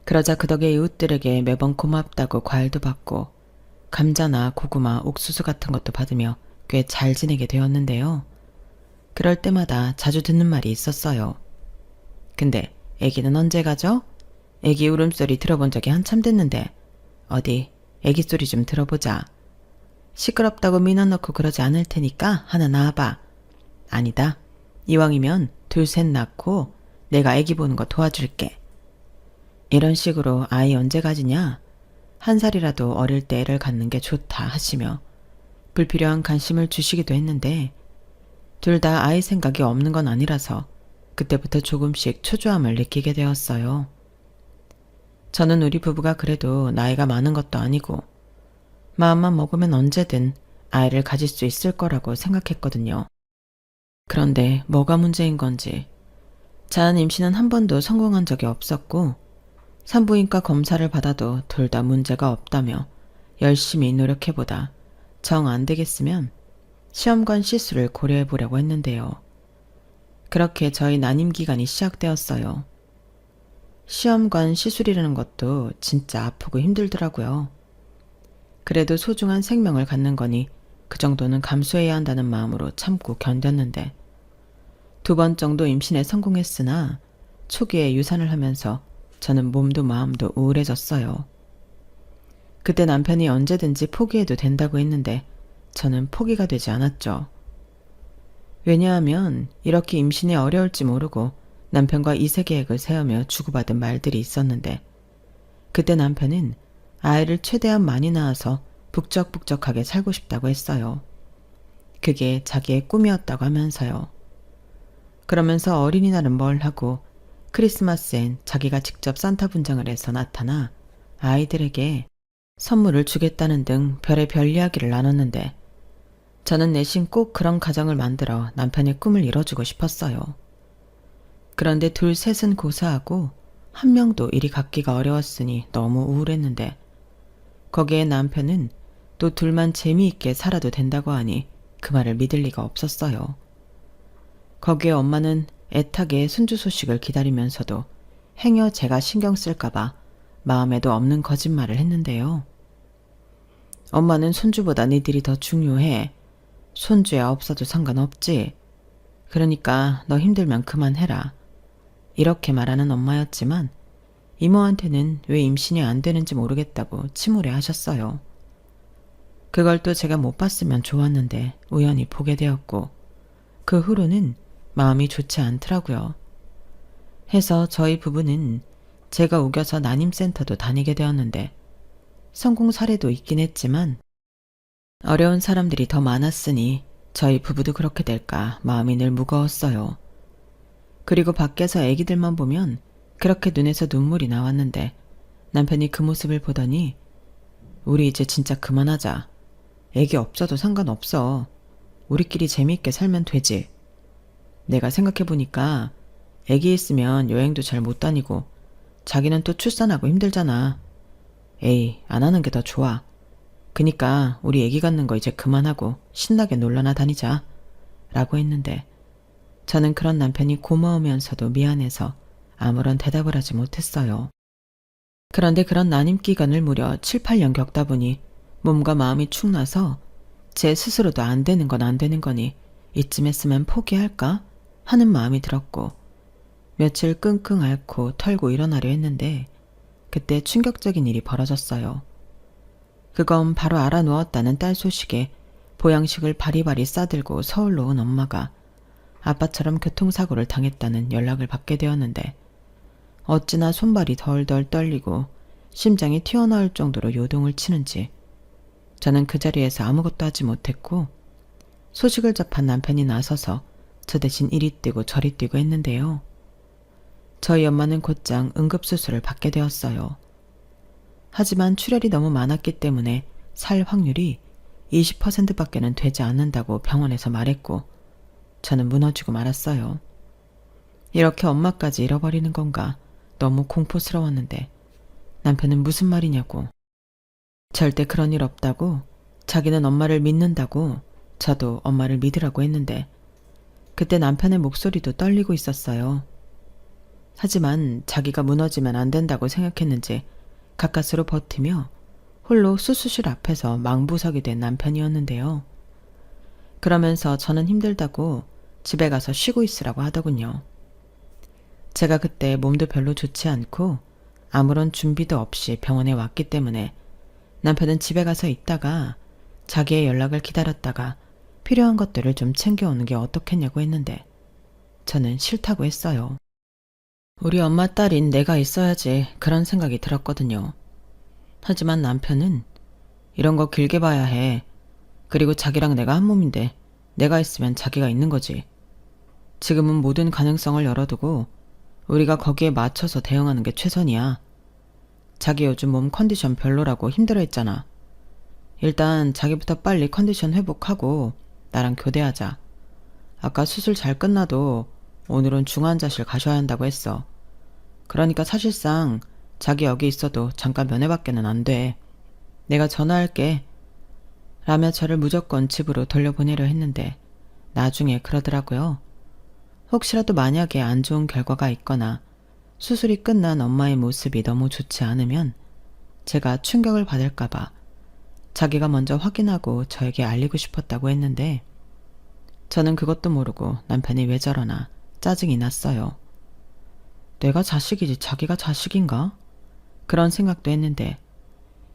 그러자 그 덕에 이웃들에게 매번 고맙다고 과일도 받고 감자나 고구마, 옥수수 같은 것도 받으며 꽤 잘 지내게 되었는데요. 그럴 때마다 자주 듣는 말이 있었어요. 근데 애기는 언제 가죠? 애기 울음소리 들어본 적이 한참 됐는데 어디 애기 소리 좀 들어보자. 시끄럽다고 민원넣고 그러지 않을 테니까 하나 낳아봐. 아니다. 이왕이면 둘 셋 낳고 내가 애기 보는 거 도와줄게. 이런 식으로 아이 언제 가지냐? 한 살이라도 어릴 때 애를 갖는 게 좋다 하시며 불필요한 관심을 주시기도 했는데 둘 다 아이 생각이 없는 건 아니라서 그때부터 조금씩 초조함을 느끼게 되었어요. 저는 우리 부부가 그래도 나이가 많은 것도 아니고 마음만 먹으면 언제든 아이를 가질 수 있을 거라고 생각했거든요. 그런데 뭐가 문제인 건지 자연 임신은 한 번도 성공한 적이 없었고 산부인과 검사를 받아도 둘 다 문제가 없다며 열심히 노력해보다 정 안 되겠으면 시험관 시술을 고려해보려고 했는데요. 그렇게 저희 난임 기간이 시작되었어요. 시험관 시술이라는 것도 진짜 아프고 힘들더라고요. 그래도 소중한 생명을 갖는 거니 그 정도는 감수해야 한다는 마음으로 참고 견뎠는데 2번 정도 임신에 성공했으나 초기에 유산을 하면서 저는 몸도 마음도 우울해졌어요. 그때 남편이 언제든지 포기해도 된다고 했는데 저는 포기가 되지 않았죠. 왜냐하면 이렇게 임신이 어려울지 모르고 남편과 이세 계획을 세우며 주고받은 말들이 있었는데 그때 남편은 아이를 최대한 많이 낳아서 북적북적하게 살고 싶다고 했어요. 그게 자기의 꿈이었다고 하면서요. 그러면서 어린이날은 뭘 하고 크리스마스엔 자기가 직접 산타 분장을 해서 나타나 아이들에게 선물을 주겠다는 등 별의별 이야기를 나눴는데 저는 내심 꼭 그런 가정을 만들어 남편의 꿈을 이뤄주고 싶었어요. 그런데 둘 셋은 고사하고 한 명도 이리 갖기가 어려웠으니 너무 우울했는데 거기에 남편은 또 둘만 재미있게 살아도 된다고 하니 그 말을 믿을 리가 없었어요. 거기에 엄마는 애타게 손주 소식을 기다리면서도 행여 제가 신경 쓸까봐 마음에도 없는 거짓말을 했는데요. 엄마는 손주보다 니들이 더 중요해. 손주야 없어도 상관없지. 그러니까 너 힘들면 그만해라. 이렇게 말하는 엄마였지만 이모한테는 왜 임신이 안 되는지 모르겠다고 침울해 하셨어요. 그걸 또 제가 못 봤으면 좋았는데 우연히 보게 되었고 그 후로는 마음이 좋지 않더라고요. 해서 저희 부부는 제가 우겨서 난임센터도 다니게 되었는데 성공 사례도 있긴 했지만 어려운 사람들이 더 많았으니 저희 부부도 그렇게 될까 마음이 늘 무거웠어요. 그리고 밖에서 애기들만 보면 그렇게 눈에서 눈물이 나왔는데 남편이 그 모습을 보더니 우리 이제 진짜 그만하자. 애기 없어도 상관없어. 우리끼리 재미있게 살면 되지. 내가 생각해보니까 애기 있으면 여행도 잘 못 다니고 자기는 또 출산하고 힘들잖아. 에이, 안 하는 게 더 좋아. 그니까 우리 애기 갖는 거 이제 그만하고 신나게 놀러나 다니자. 라고 했는데 저는 그런 남편이 고마우면서도 미안해서 아무런 대답을 하지 못했어요. 그런데 그런 난임 기간을 무려 7, 8년 겪다 보니 몸과 마음이 축 나서 제 스스로도 안 되는 건 안 되는 거니 이쯤 했으면 포기할까 하는 마음이 들었고 며칠 끙끙 앓고 털고 일어나려 했는데 그때 충격적인 일이 벌어졌어요. 그건 바로 알아누웠다는 딸 소식에 보양식을 바리바리 싸들고 서울로 온 엄마가 아빠처럼 교통사고를 당했다는 연락을 받게 되었는데 어찌나 손발이 덜덜 떨리고 심장이 튀어나올 정도로 요동을 치는지 저는 그 자리에서 아무것도 하지 못했고 소식을 접한 남편이 나서서 저 대신 이리 뛰고 저리 뛰고 했는데요. 저희 엄마는 곧장 응급수술을 받게 되었어요. 하지만 출혈이 너무 많았기 때문에 살 확률이 20%밖에는 되지 않는다고 병원에서 말했고 저는 무너지고 말았어요. 이렇게 엄마까지 잃어버리는 건가 너무 공포스러웠는데 남편은 무슨 말이냐고 절대 그런 일 없다고 자기는 엄마를 믿는다고 저도 엄마를 믿으라고 했는데 그때 남편의 목소리도 떨리고 있었어요. 하지만 자기가 무너지면 안 된다고 생각했는지 가까스로 버티며 홀로 수술실 앞에서 망부석이 된 남편이었는데요. 그러면서 저는 힘들다고 집에 가서 쉬고 있으라고 하더군요. 제가 그때 몸도 별로 좋지 않고 아무런 준비도 없이 병원에 왔기 때문에 남편은 집에 가서 있다가 자기의 연락을 기다렸다가 필요한 것들을 좀 챙겨오는 게 어떻겠냐고 했는데 저는 싫다고 했어요. 우리 엄마 딸인 내가 있어야지 그런 생각이 들었거든요. 하지만 남편은 이런 거 길게 봐야 해. 그리고 자기랑 내가 한 몸인데 내가 있으면 자기가 있는 거지. 지금은 모든 가능성을 열어두고 우리가 거기에 맞춰서 대응하는 게 최선이야. 자기 요즘 몸 컨디션 별로라고 힘들어했잖아. 일단 자기부터 빨리 컨디션 회복하고 나랑 교대하자. 아까 수술 잘 끝나도 오늘은 중환자실 가셔야 한다고 했어. 그러니까 사실상 자기 여기 있어도 잠깐 면회밖에는 안 돼. 내가 전화할게. 라며 저를 무조건 집으로 돌려보내려 했는데 나중에 그러더라고요. 혹시라도 만약에 안 좋은 결과가 있거나 수술이 끝난 엄마의 모습이 너무 좋지 않으면 제가 충격을 받을까봐 자기가 먼저 확인하고 저에게 알리고 싶었다고 했는데 저는 그것도 모르고 남편이 왜 저러나 짜증이 났어요. 내가 자식이지 자기가 자식인가? 그런 생각도 했는데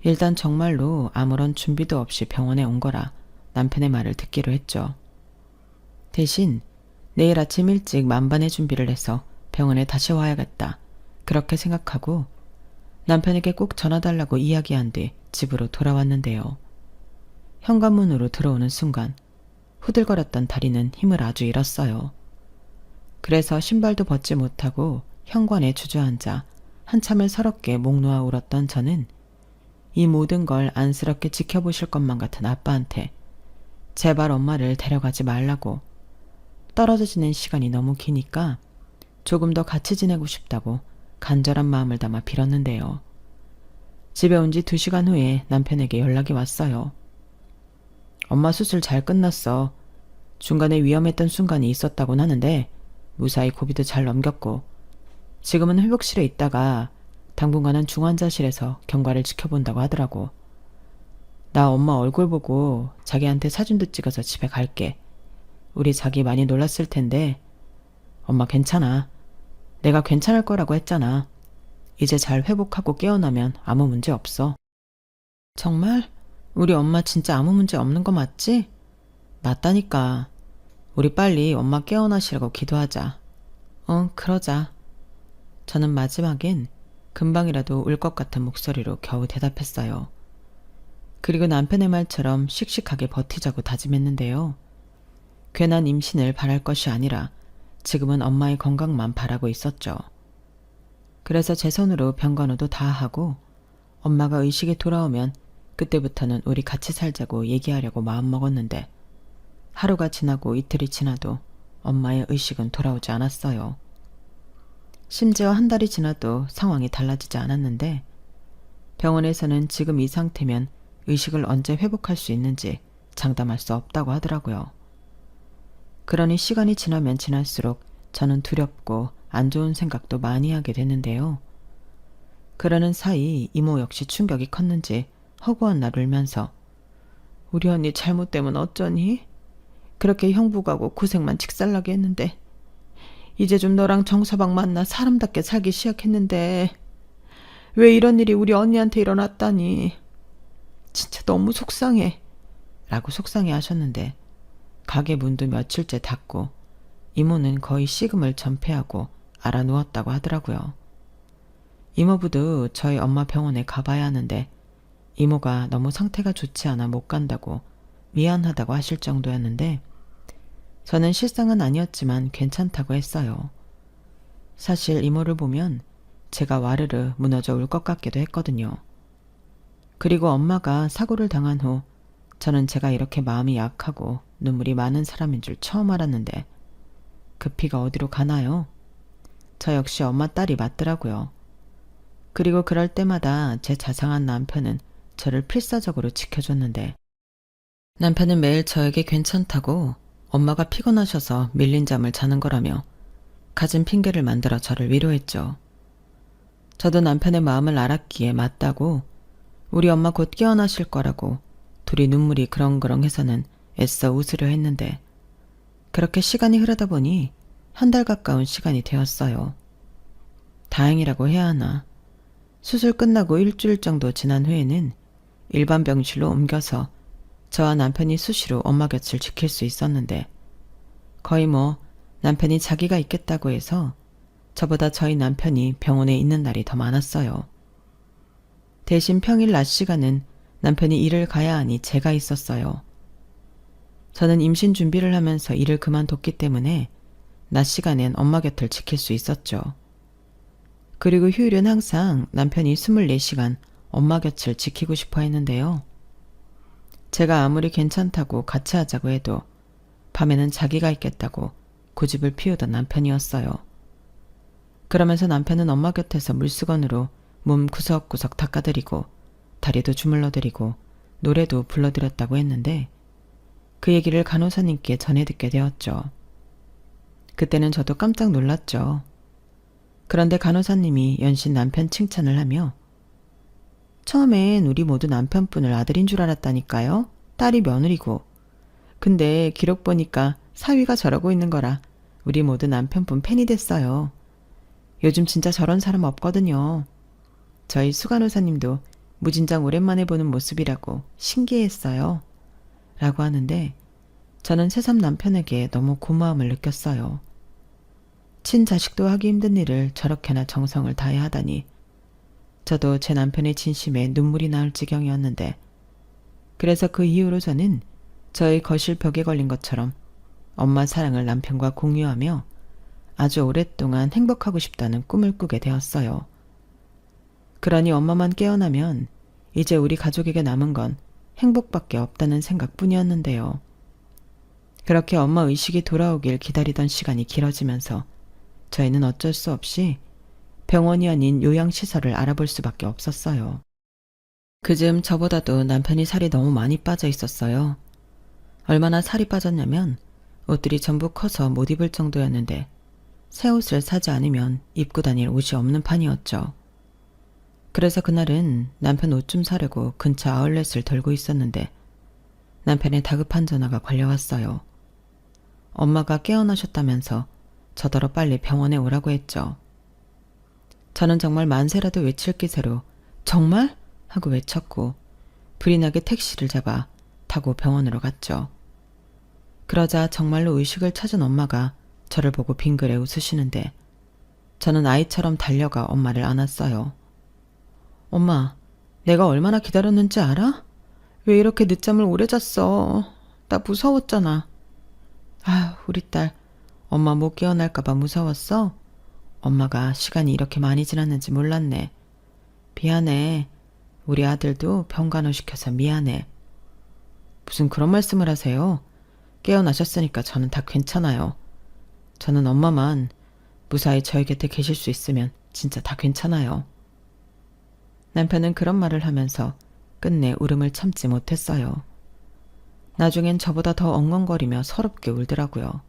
일단 정말로 아무런 준비도 없이 병원에 온 거라 남편의 말을 듣기로 했죠. 대신 내일 아침 일찍 만반의 준비를 해서 병원에 다시 와야겠다. 그렇게 생각하고 남편에게 꼭 전화달라고 이야기한 뒤 집으로 돌아왔는데요. 현관문으로 들어오는 순간 후들거렸던 다리는 힘을 아주 잃었어요. 그래서 신발도 벗지 못하고 현관에 주저앉아 한참을 서럽게 목 놓아 울었던 저는 이 모든 걸 안쓰럽게 지켜보실 것만 같은 아빠한테 제발 엄마를 데려가지 말라고 떨어져 지낸 시간이 너무 기니까 조금 더 같이 지내고 싶다고 간절한 마음을 담아 빌었는데요. 집에 온 지 2시간 후에 남편에게 연락이 왔어요. 엄마 수술 잘 끝났어. 중간에 위험했던 순간이 있었다곤 하는데 무사히 고비도 잘 넘겼고 지금은 회복실에 있다가 당분간은 중환자실에서 경과를 지켜본다고 하더라고. 나 엄마 얼굴 보고 자기한테 사진도 찍어서 집에 갈게. 우리 자기 많이 놀랐을 텐데 엄마 괜찮아. 내가 괜찮을 거라고 했잖아. 이제 잘 회복하고 깨어나면 아무 문제 없어. 정말? 우리 엄마 진짜 아무 문제 없는 거 맞지? 맞다니까. 우리 빨리 엄마 깨어나시라고 기도하자. 그러자. 저는 마지막엔 금방이라도 울 것 같은 목소리로 겨우 대답했어요. 그리고 남편의 말처럼 씩씩하게 버티자고 다짐했는데요. 괜한 임신을 바랄 것이 아니라 지금은 엄마의 건강만 바라고 있었죠. 그래서 제 손으로 병간호도 다 하고 엄마가 의식이 돌아오면 그때부터는 우리 같이 살자고 얘기하려고 마음먹었는데 하루가 지나고 이틀이 지나도 엄마의 의식은 돌아오지 않았어요. 심지어 한 달이 지나도 상황이 달라지지 않았는데 병원에서는 지금 이 상태면 의식을 언제 회복할 수 있는지 장담할 수 없다고 하더라고요. 그러니 시간이 지나면 지날수록 저는 두렵고 안 좋은 생각도 많이 하게 되는데요. 그러는 사이 이모 역시 충격이 컸는지 허구한 날 울면서 우리 언니 잘못되면 어쩌니? 그렇게 형부가고 고생만 직살나게 했는데 이제 좀 너랑 정서방 만나 사람답게 살기 시작했는데 왜 이런 일이 우리 언니한테 일어났다니. 진짜 너무 속상해. 라고 속상해 하셨는데 가게 문도 며칠째 닫고 이모는 거의 식음을 전폐하고 알아누웠다고 하더라고요. 이모부도 저희 엄마 병원에 가봐야 하는데 이모가 너무 상태가 좋지 않아 못 간다고 미안하다고 하실 정도였는데 저는 실상은 아니었지만 괜찮다고 했어요. 사실 이모를 보면 제가 와르르 무너져 울 것 같기도 했거든요. 그리고 엄마가 사고를 당한 후 저는 제가 이렇게 마음이 약하고 눈물이 많은 사람인 줄 처음 알았는데 그 피가 어디로 가나요? 저 역시 엄마 딸이 맞더라고요. 그리고 그럴 때마다 제 자상한 남편은 저를 필사적으로 지켜줬는데 남편은 매일 저에게 괜찮다고 엄마가 피곤하셔서 밀린 잠을 자는 거라며 가진 핑계를 만들어 저를 위로했죠. 저도 남편의 마음을 알았기에 맞다고 우리 엄마 곧 깨어나실 거라고 둘이 눈물이 그렁그렁해서는 애써 웃으려 했는데 그렇게 시간이 흐르다 보니 한 달 가까운 시간이 되었어요. 다행이라고 해야 하나. 수술 끝나고 일주일 정도 지난 후에는 일반 병실로 옮겨서 저와 남편이 수시로 엄마 곁을 지킬 수 있었는데 거의 남편이 자기가 있겠다고 해서 저보다 저희 남편이 병원에 있는 날이 더 많았어요. 대신 평일 낮 시간은 남편이 일을 가야 하니 제가 있었어요. 저는 임신 준비를 하면서 일을 그만뒀기 때문에 낮 시간엔 엄마 곁을 지킬 수 있었죠. 그리고 휴일은 항상 남편이 24시간 엄마 곁을 지키고 싶어 했는데요. 제가 아무리 괜찮다고 같이 하자고 해도 밤에는 자기가 있겠다고 고집을 피우던 남편이었어요. 그러면서 남편은 엄마 곁에서 물수건으로 몸 구석구석 닦아드리고 다리도 주물러드리고 노래도 불러드렸다고 했는데 그 얘기를 간호사님께 전해 듣게 되었죠. 그때는 저도 깜짝 놀랐죠. 그런데 간호사님이 연신 남편 칭찬을 하며 처음엔 우리 모두 남편분을 아들인 줄 알았다니까요. 딸이 며느리고. 근데 기록 보니까 사위가 저러고 있는 거라 우리 모두 남편분 팬이 됐어요. 요즘 진짜 저런 사람 없거든요. 저희 수간호사님도 무진장 오랜만에 보는 모습이라고 신기했어요. 라고 하는데 저는 새삼 남편에게 너무 고마움을 느꼈어요. 친자식도 하기 힘든 일을 저렇게나 정성을 다해 하다니 저도 제 남편의 진심에 눈물이 나올 지경이었는데 그래서 그 이후로 저는 저희 거실 벽에 걸린 것처럼 엄마 사랑을 남편과 공유하며 아주 오랫동안 행복하고 싶다는 꿈을 꾸게 되었어요. 그러니 엄마만 깨어나면 이제 우리 가족에게 남은 건 행복밖에 없다는 생각뿐이었는데요. 그렇게 엄마 의식이 돌아오길 기다리던 시간이 길어지면서 저희는 어쩔 수 없이 병원이 아닌 요양시설을 알아볼 수밖에 없었어요. 그즈음 저보다도 남편이 살이 너무 많이 빠져 있었어요. 얼마나 살이 빠졌냐면 옷들이 전부 커서 못 입을 정도였는데 새 옷을 사지 않으면 입고 다닐 옷이 없는 판이었죠. 그래서 그날은 남편 옷 좀 사려고 근처 아울렛을 돌고 있었는데 남편의 다급한 전화가 걸려왔어요. 엄마가 깨어나셨다면서 저더러 빨리 병원에 오라고 했죠. 저는 정말 만세라도 외칠 기세로 정말? 하고 외쳤고 불이 나게 택시를 잡아 타고 병원으로 갔죠. 그러자 정말로 의식을 찾은 엄마가 저를 보고 빙그레 웃으시는데 저는 아이처럼 달려가 엄마를 안았어요. 엄마, 내가 얼마나 기다렸는지 알아? 왜 이렇게 늦잠을 오래 잤어? 나 무서웠잖아. 아휴, 우리 딸. 엄마 못 깨어날까봐 무서웠어? 엄마가 시간이 이렇게 많이 지났는지 몰랐네. 미안해. 우리 아들도 병간호 시켜서 미안해. 무슨 그런 말씀을 하세요? 깨어나셨으니까 저는 다 괜찮아요. 저는 엄마만 무사히 저희 곁에 계실 수 있으면 진짜 다 괜찮아요. 남편은 그런 말을 하면서 끝내 울음을 참지 못했어요. 나중엔 저보다 더 엉엉거리며 서럽게 울더라고요.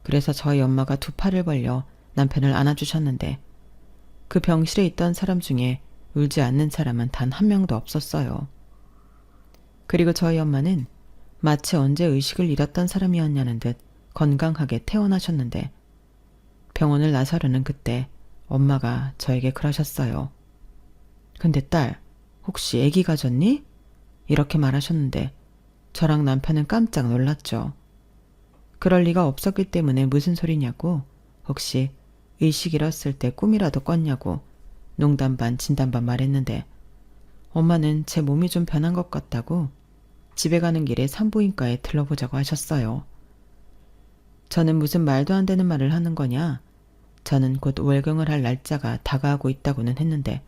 그래서 저희 엄마가 두 팔을 벌려 남편을 안아주셨는데 그 병실에 있던 사람 중에 울지 않는 사람은 단 한 명도 없었어요. 그리고 저희 엄마는 마치 언제 의식을 잃었던 사람이었냐는 듯 건강하게 퇴원하셨는데 병원을 나서려는 그때 엄마가 저에게 그러셨어요. 근데 딸, 혹시 아기 가졌니? 이렇게 말하셨는데 저랑 남편은 깜짝 놀랐죠. 그럴 리가 없었기 때문에 무슨 소리냐고, 혹시 의식 잃었을 때 꿈이라도 꿨냐고 농담 반 진담 반 말했는데 엄마는 제 몸이 좀 변한 것 같다고 집에 가는 길에 산부인과에 들러보자고 하셨어요. 저는 무슨 말도 안 되는 말을 하는 거냐? 저는 곧 월경을 할 날짜가 다가오고 있다고는 했는데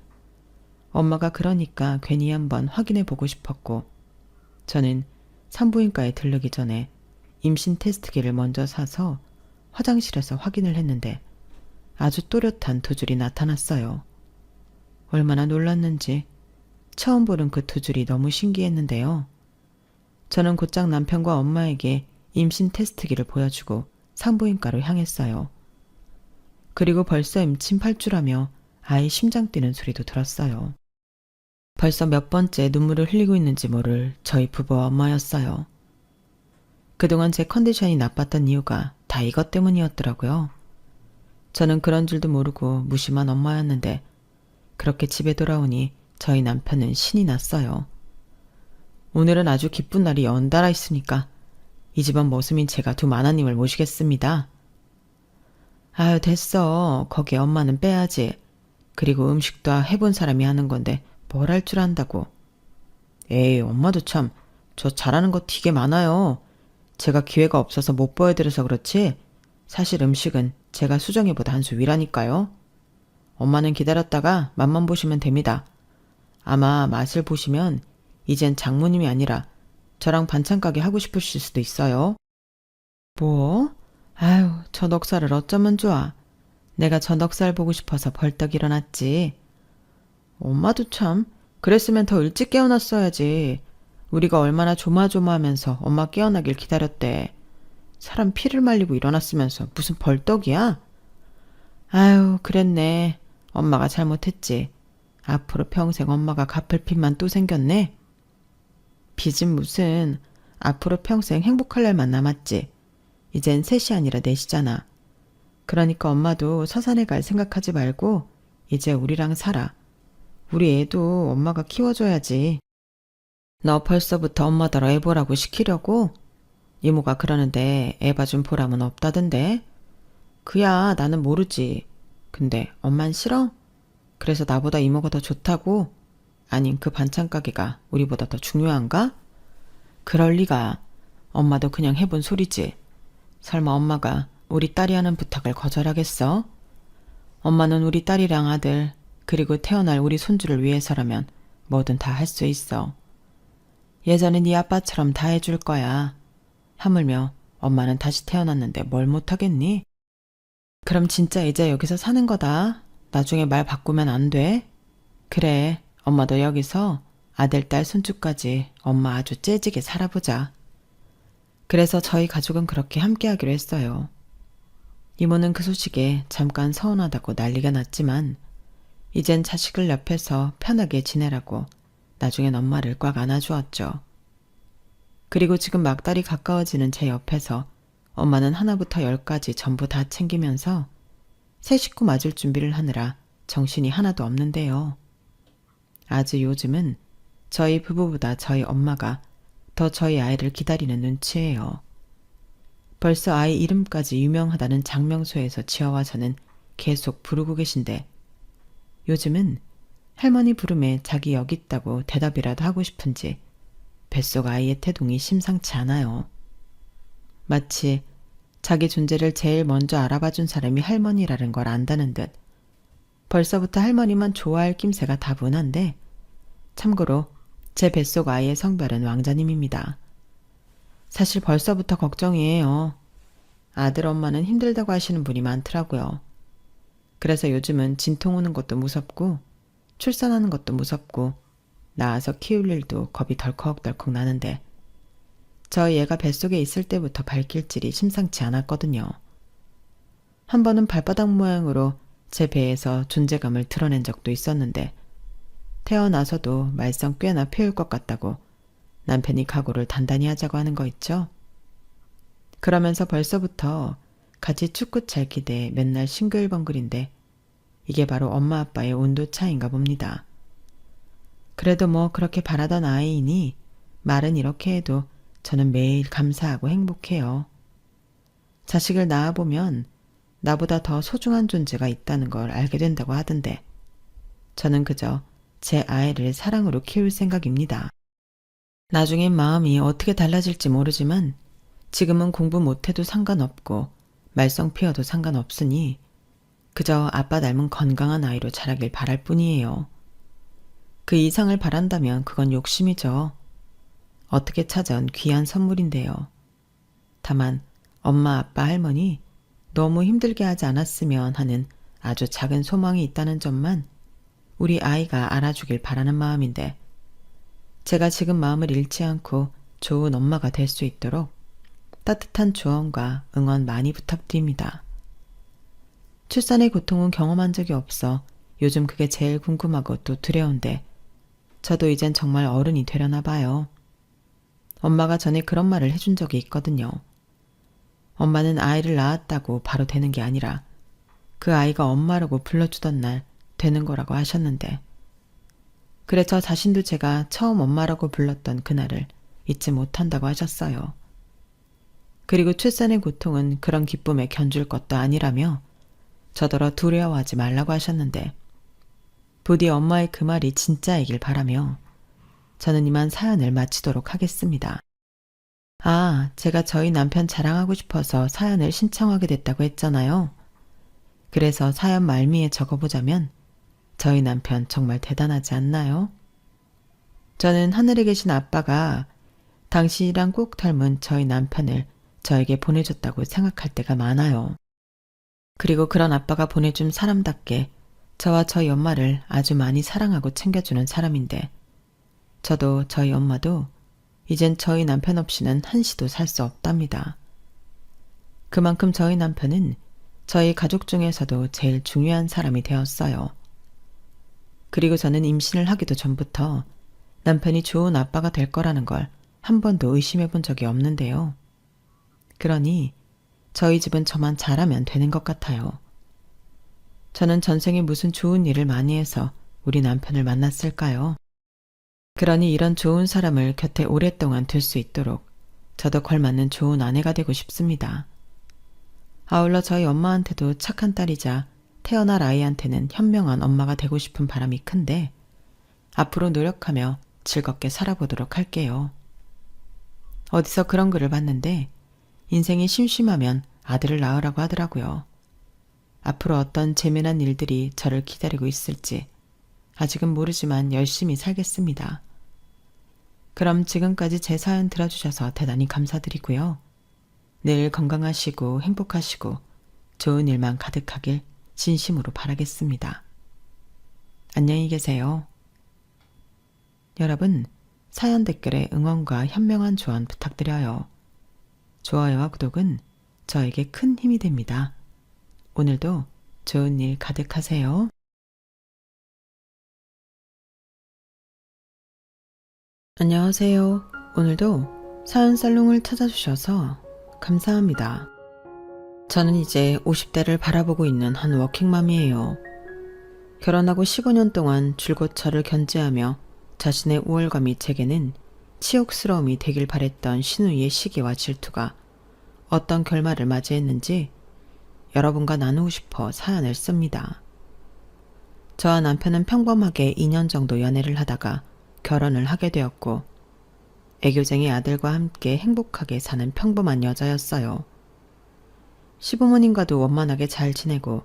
엄마가 그러니까 괜히 한번 확인해 보고 싶었고 저는 산부인과에 들르기 전에 임신 테스트기를 먼저 사서 화장실에서 확인을 했는데 아주 또렷한 두 줄이 나타났어요. 얼마나 놀랐는지 처음 보는 그 두 줄이 너무 신기했는데요. 저는 곧장 남편과 엄마에게 임신 테스트기를 보여주고 산부인과로 향했어요. 그리고 벌써 임신 8주라며 아이 심장 뛰는 소리도 들었어요. 벌써 몇 번째 눈물을 흘리고 있는지 모를 저희 부부와 엄마였어요. 그동안 제 컨디션이 나빴던 이유가 다 이것 때문이었더라고요. 저는 그런 줄도 모르고 무심한 엄마였는데 그렇게 집에 돌아오니 저희 남편은 신이 났어요. 오늘은 아주 기쁜 날이 연달아 있으니까 이 집안 머슴인 제가 두 마나님을 모시겠습니다. 아유, 됐어. 거기에 엄마는 빼야지. 그리고 음식도 해본 사람이 하는 건데 뭘 할 줄 안다고. 에이, 엄마도 참 저 잘하는 거 되게 많아요. 제가 기회가 없어서 못 보여드려서 그렇지 사실 음식은 제가 수정이보다 한 수 위라니까요. 엄마는 기다렸다가 맛만 보시면 됩니다. 아마 맛을 보시면 이젠 장모님이 아니라 저랑 반찬 가게 하고 싶으실 수도 있어요. 뭐? 아유, 저 넉살을 어쩌면 좋아. 내가 저 넉살 보고 싶어서 벌떡 일어났지. 엄마도 참 그랬으면 더 일찍 깨어났어야지. 우리가 얼마나 조마조마하면서 엄마 깨어나길 기다렸대. 사람 피를 말리고 일어났으면서 무슨 벌떡이야? 아유, 그랬네. 엄마가 잘못했지. 앞으로 평생 엄마가 갚을 빚만 또 생겼네. 빚은 무슨, 앞으로 평생 행복할 날만 남았지. 이젠 셋이 아니라 넷이잖아. 그러니까 엄마도 서산에 갈 생각하지 말고 이제 우리랑 살아. 우리 애도 엄마가 키워줘야지. 너 벌써부터 엄마더러 애 보라고 시키려고? 이모가 그러는데 애 봐준 보람은 없다던데. 그야 나는 모르지. 근데 엄만 싫어? 그래서 나보다 이모가 더 좋다고? 아님 그 반찬 가게가 우리보다 더 중요한가? 그럴 리가. 엄마도 그냥 해본 소리지. 설마 엄마가 우리 딸이 하는 부탁을 거절하겠어? 엄마는 우리 딸이랑 아들 그리고 태어날 우리 손주를 위해서라면 뭐든 다 할 수 있어. 예전에 네 아빠처럼 다 해줄 거야. 하물며 엄마는 다시 태어났는데 뭘 못하겠니? 그럼 진짜 이제 여기서 사는 거다. 나중에 말 바꾸면 안 돼. 그래, 엄마도 여기서 아들, 딸, 손주까지 엄마 아주 째지게 살아보자. 그래서 저희 가족은 그렇게 함께하기로 했어요. 이모는 그 소식에 잠깐 서운하다고 난리가 났지만 이젠 자식을 옆에서 편하게 지내라고 나중엔 엄마를 꽉 안아주었죠. 그리고 지금 막달이 가까워지는 제 옆에서 엄마는 하나부터 열까지 전부 다 챙기면서 새 식구 맞을 준비를 하느라 정신이 하나도 없는데요. 아주 요즘은 저희 부부보다 저희 엄마가 더 저희 아이를 기다리는 눈치예요. 벌써 아이 이름까지 유명하다는 장명소에서 지어와서는 계속 부르고 계신데 요즘은 할머니 부름에 자기 여기 있다고 대답이라도 하고 싶은지 뱃속 아이의 태동이 심상치 않아요. 마치 자기 존재를 제일 먼저 알아봐준 사람이 할머니라는 걸 안다는 듯 벌써부터 할머니만 좋아할 낌새가 다분한데 참고로 제 뱃속 아이의 성별은 왕자님입니다. 사실 벌써부터 걱정이에요. 아들 엄마는 힘들다고 하시는 분이 많더라고요. 그래서 요즘은 진통 오는 것도 무섭고 출산하는 것도 무섭고 낳아서 키울 일도 겁이 덜컥덜컥 나는데 저희 애가 뱃속에 있을 때부터 발길질이 심상치 않았거든요. 한 번은 발바닥 모양으로 제 배에서 존재감을 드러낸 적도 있었는데 태어나서도 말썽 꽤나 피울 것 같다고 남편이 각오를 단단히 하자고 하는 거 있죠? 그러면서 벌써부터 같이 축구찰 기대에 맨날 싱글벙글인데 이게 바로 엄마 아빠의 온도 차이인가 봅니다. 그래도 뭐 그렇게 바라던 아이이니 말은 이렇게 해도 저는 매일 감사하고 행복해요. 자식을 낳아보면 나보다 더 소중한 존재가 있다는 걸 알게 된다고 하던데 저는 그저 제 아이를 사랑으로 키울 생각입니다. 나중엔 마음이 어떻게 달라질지 모르지만 지금은 공부 못해도 상관없고 말썽 피워도 상관없으니 그저 아빠 닮은 건강한 아이로 자라길 바랄 뿐이에요. 그 이상을 바란다면 그건 욕심이죠. 어떻게 찾아온 귀한 선물인데요. 다만 엄마, 아빠, 할머니 너무 힘들게 하지 않았으면 하는 아주 작은 소망이 있다는 점만 우리 아이가 알아주길 바라는 마음인데 제가 지금 마음을 잃지 않고 좋은 엄마가 될 수 있도록 따뜻한 조언과 응원 많이 부탁드립니다. 출산의 고통은 경험한 적이 없어 요즘 그게 제일 궁금하고 또 두려운데 저도 이젠 정말 어른이 되려나 봐요. 엄마가 전에 그런 말을 해준 적이 있거든요. 엄마는 아이를 낳았다고 바로 되는 게 아니라 그 아이가 엄마라고 불러주던 날 되는 거라고 하셨는데 그래 저 자신도 제가 처음 엄마라고 불렀던 그날을 잊지 못한다고 하셨어요. 그리고 출산의 고통은 그런 기쁨에 견줄 것도 아니라며 저더러 두려워하지 말라고 하셨는데 부디 엄마의 그 말이 진짜이길 바라며 저는 이만 사연을 마치도록 하겠습니다. 아, 제가 저희 남편 자랑하고 싶어서 사연을 신청하게 됐다고 했잖아요. 그래서 사연 말미에 적어보자면 저희 남편 정말 대단하지 않나요? 저는 하늘에 계신 아빠가 당신이랑 꼭 닮은 저희 남편을 저에게 보내줬다고 생각할 때가 많아요. 그리고 그런 아빠가 보내준 사람답게 저와 저희 엄마를 아주 많이 사랑하고 챙겨주는 사람인데 저도 저희 엄마도 이젠 저희 남편 없이는 한시도 살 수 없답니다. 그만큼 저희 남편은 저희 가족 중에서도 제일 중요한 사람이 되었어요. 그리고 저는 임신을 하기도 전부터 남편이 좋은 아빠가 될 거라는 걸 한 번도 의심해 본 적이 없는데요. 그러니 저희 집은 저만 잘하면 되는 것 같아요. 저는 전생에 무슨 좋은 일을 많이 해서 우리 남편을 만났을까요? 그러니 이런 좋은 사람을 곁에 오랫동안 둘 수 있도록 저도 걸맞는 좋은 아내가 되고 싶습니다. 아울러 저희 엄마한테도 착한 딸이자 태어날 아이한테는 현명한 엄마가 되고 싶은 바람이 큰데 앞으로 노력하며 즐겁게 살아보도록 할게요. 어디서 그런 글을 봤는데 인생이 심심하면 아들을 낳으라고 하더라고요. 앞으로 어떤 재미난 일들이 저를 기다리고 있을지 아직은 모르지만 열심히 살겠습니다. 그럼 지금까지 제 사연 들어주셔서 대단히 감사드리고요. 늘 건강하시고 행복하시고 좋은 일만 가득하길 진심으로 바라겠습니다. 안녕히 계세요. 여러분, 사연 댓글에 응원과 현명한 조언 부탁드려요. 좋아요와 구독은 저에게 큰 힘이 됩니다. 오늘도 좋은 일 가득하세요. 안녕하세요. 오늘도 사연 살롱을 찾아주셔서 감사합니다. 저는 이제 50대를 바라보고 있는 한 워킹맘이에요. 결혼하고 15년 동안 줄곧 저를 견제하며 자신의 우월감이 제게는 치욕스러움이 되길 바랬던 신우이의 시기와 질투가 어떤 결말을 맞이했는지 여러분과 나누고 싶어 사연을 씁니다. 저와 남편은 평범하게 2년 정도 연애를 하다가 결혼을 하게 되었고 애교쟁이 아들과 함께 행복하게 사는 평범한 여자였어요. 시부모님과도 원만하게 잘 지내고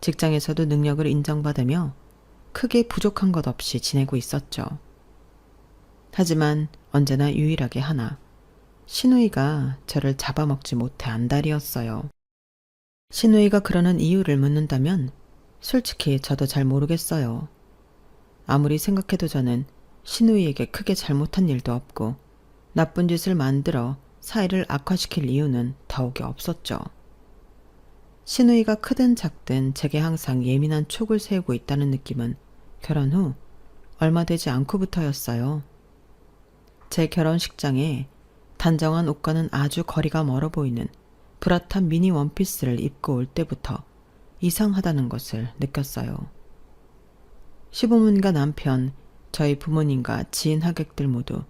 직장에서도 능력을 인정받으며 크게 부족한 것 없이 지내고 있었죠. 하지만 언제나 유일하게 하나, 신우이가 저를 잡아먹지 못해 안달이었어요. 신우이가 그러는 이유를 묻는다면 솔직히 저도 잘 모르겠어요. 아무리 생각해도 저는 신우이에게 크게 잘못한 일도 없고 나쁜 짓을 만들어 사이를 악화시킬 이유는 더욱이 없었죠. 신우이가 크든 작든 제게 항상 예민한 촉을 세우고 있다는 느낌은 결혼 후 얼마 되지 않고부터였어요. 제 결혼식장에 단정한 옷과는 아주 거리가 멀어 보이는 브라탄 미니 원피스를 입고 올 때부터 이상하다는 것을 느꼈어요. 시부모님과 남편, 저희 부모님과 지인 하객들 모두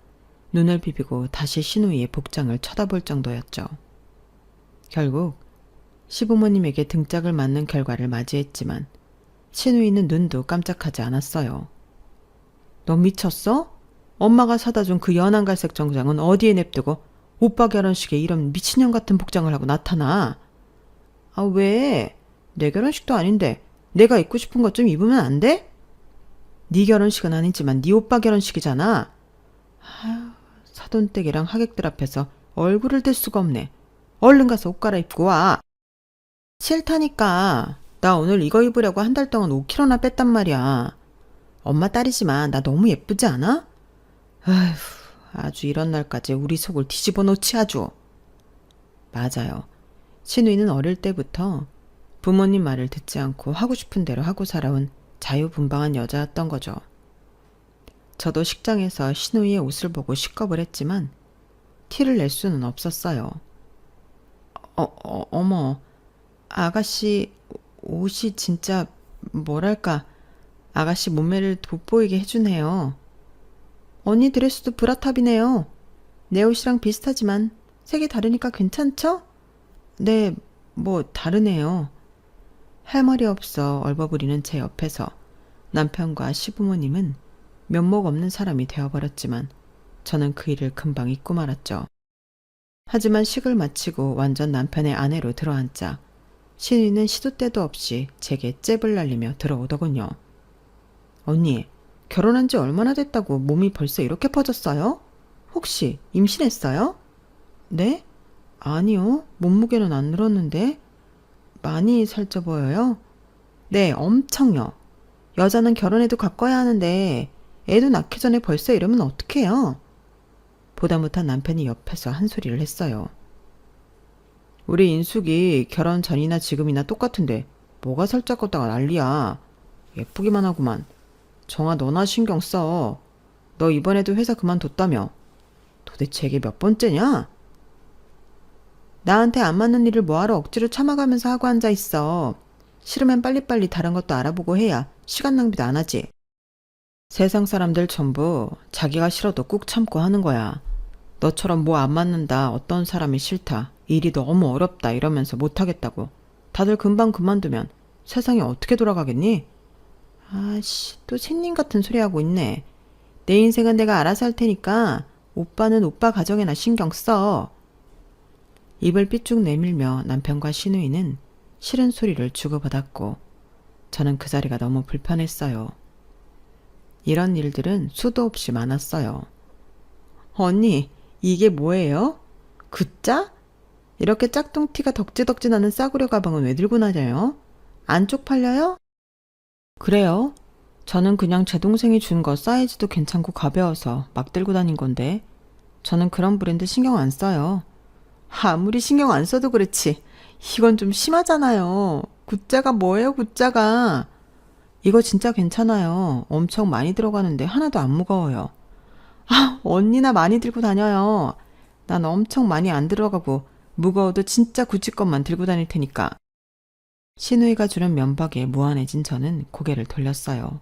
눈을 비비고 다시 신우이의 복장을 쳐다볼 정도였죠. 결국 시부모님에게 등짝을 맞는 결과를 맞이했지만 신우이는 눈도 깜짝하지 않았어요. 너 미쳤어? 엄마가 사다 준 그 연한 갈색 정장은 어디에 냅두고 오빠 결혼식에 이런 미친년 같은 복장을 하고 나타나? 아, 왜? 내 결혼식도 아닌데 내가 입고 싶은 것 좀 입으면 안 돼? 네 결혼식은 아니지만 네 오빠 결혼식이잖아. 아휴, 사돈댁이랑 하객들 앞에서 얼굴을 댈 수가 없네. 얼른 가서 옷 갈아입고 와. 싫다니까. 나 오늘 이거 입으려고 한 달 동안 5kg나 뺐단 말이야. 엄마 딸이지만 나 너무 예쁘지 않아? 아휴, 아주 이런 날까지 우리 속을 뒤집어 놓지 아주. 맞아요. 신우이는 어릴 때부터 부모님 말을 듣지 않고 하고 싶은 대로 하고 살아온 자유분방한 여자였던 거죠. 저도 식장에서 신우이의 옷을 보고 식겁을 했지만 티를 낼 수는 없었어요. 어머, 아가씨 옷이 진짜 뭐랄까 아가씨 몸매를 돋보이게 해주네요. 언니 드레스도 브라탑이네요. 내 옷이랑 비슷하지만 색이 다르니까 괜찮죠? 네, 뭐 다르네요. 할 말이 없어 얼버무리는 제 옆에서 남편과 시부모님은 면목 없는 사람이 되어버렸지만 저는 그 일을 금방 잊고 말았죠. 하지만 식을 마치고 완전 남편의 아내로 들어앉자 신우이는 시도 때도 없이 제게 잽을 날리며 들어오더군요. 언니, 결혼한 지 얼마나 됐다고 몸이 벌써 이렇게 퍼졌어요? 혹시 임신했어요? 네? 아니요, 몸무게는 안 늘었는데. 많이 살쪄 보여요? 네, 엄청요. 여자는 결혼해도 가꿔야 하는데 애도 낳기 전에 벌써 이러면 어떡해요? 보다 못한 남편이 옆에서 한 소리를 했어요. 우리 인숙이 결혼 전이나 지금이나 똑같은데 뭐가 살쪘다가 난리야. 예쁘기만 하구만. 정아, 너나 신경 써. 너 이번에도 회사 그만뒀다며. 도대체 이게 몇 번째냐? 나한테 안 맞는 일을 뭐하러 억지로 참아가면서 하고 앉아있어. 싫으면 빨리빨리 다른 것도 알아보고 해야 시간 낭비도 안 하지. 세상 사람들 전부 자기가 싫어도 꾹 참고 하는 거야. 너처럼 뭐 안 맞는다, 어떤 사람이 싫다, 일이 너무 어렵다 이러면서 못하겠다고 다들 금방 그만두면 세상이 어떻게 돌아가겠니? 아씨, 또 샌님 같은 소리 하고 있네. 내 인생은 내가 알아서 할 테니까 오빠는 오빠 가정에나 신경 써. 입을 삐쭉 내밀며 남편과 신우이는 싫은 소리를 주고받았고 저는 그 자리가 너무 불편했어요. 이런 일들은 수도 없이 많았어요. 언니, 이게 뭐예요? 굿자? 이렇게 짝퉁티가 덕지덕지 나는 싸구려 가방은 왜 들고 다녀요? 안 쪽팔려요? 그래요. 저는 그냥 제 동생이 준 거 사이즈도 괜찮고 가벼워서 막 들고 다닌 건데 저는 그런 브랜드 신경 안 써요. 아무리 신경 안 써도 그렇지. 이건 좀 심하잖아요. 굿자가 뭐예요, 굿자가? 이거 진짜 괜찮아요. 엄청 많이 들어가는데 하나도 안 무거워요. 언니나 많이 들고 다녀요. 난 엄청 많이 안 들어가고 무거워도 진짜 구찌 것만 들고 다닐 테니까. 신우이가 주는 면박에 무안해진 저는 고개를 돌렸어요.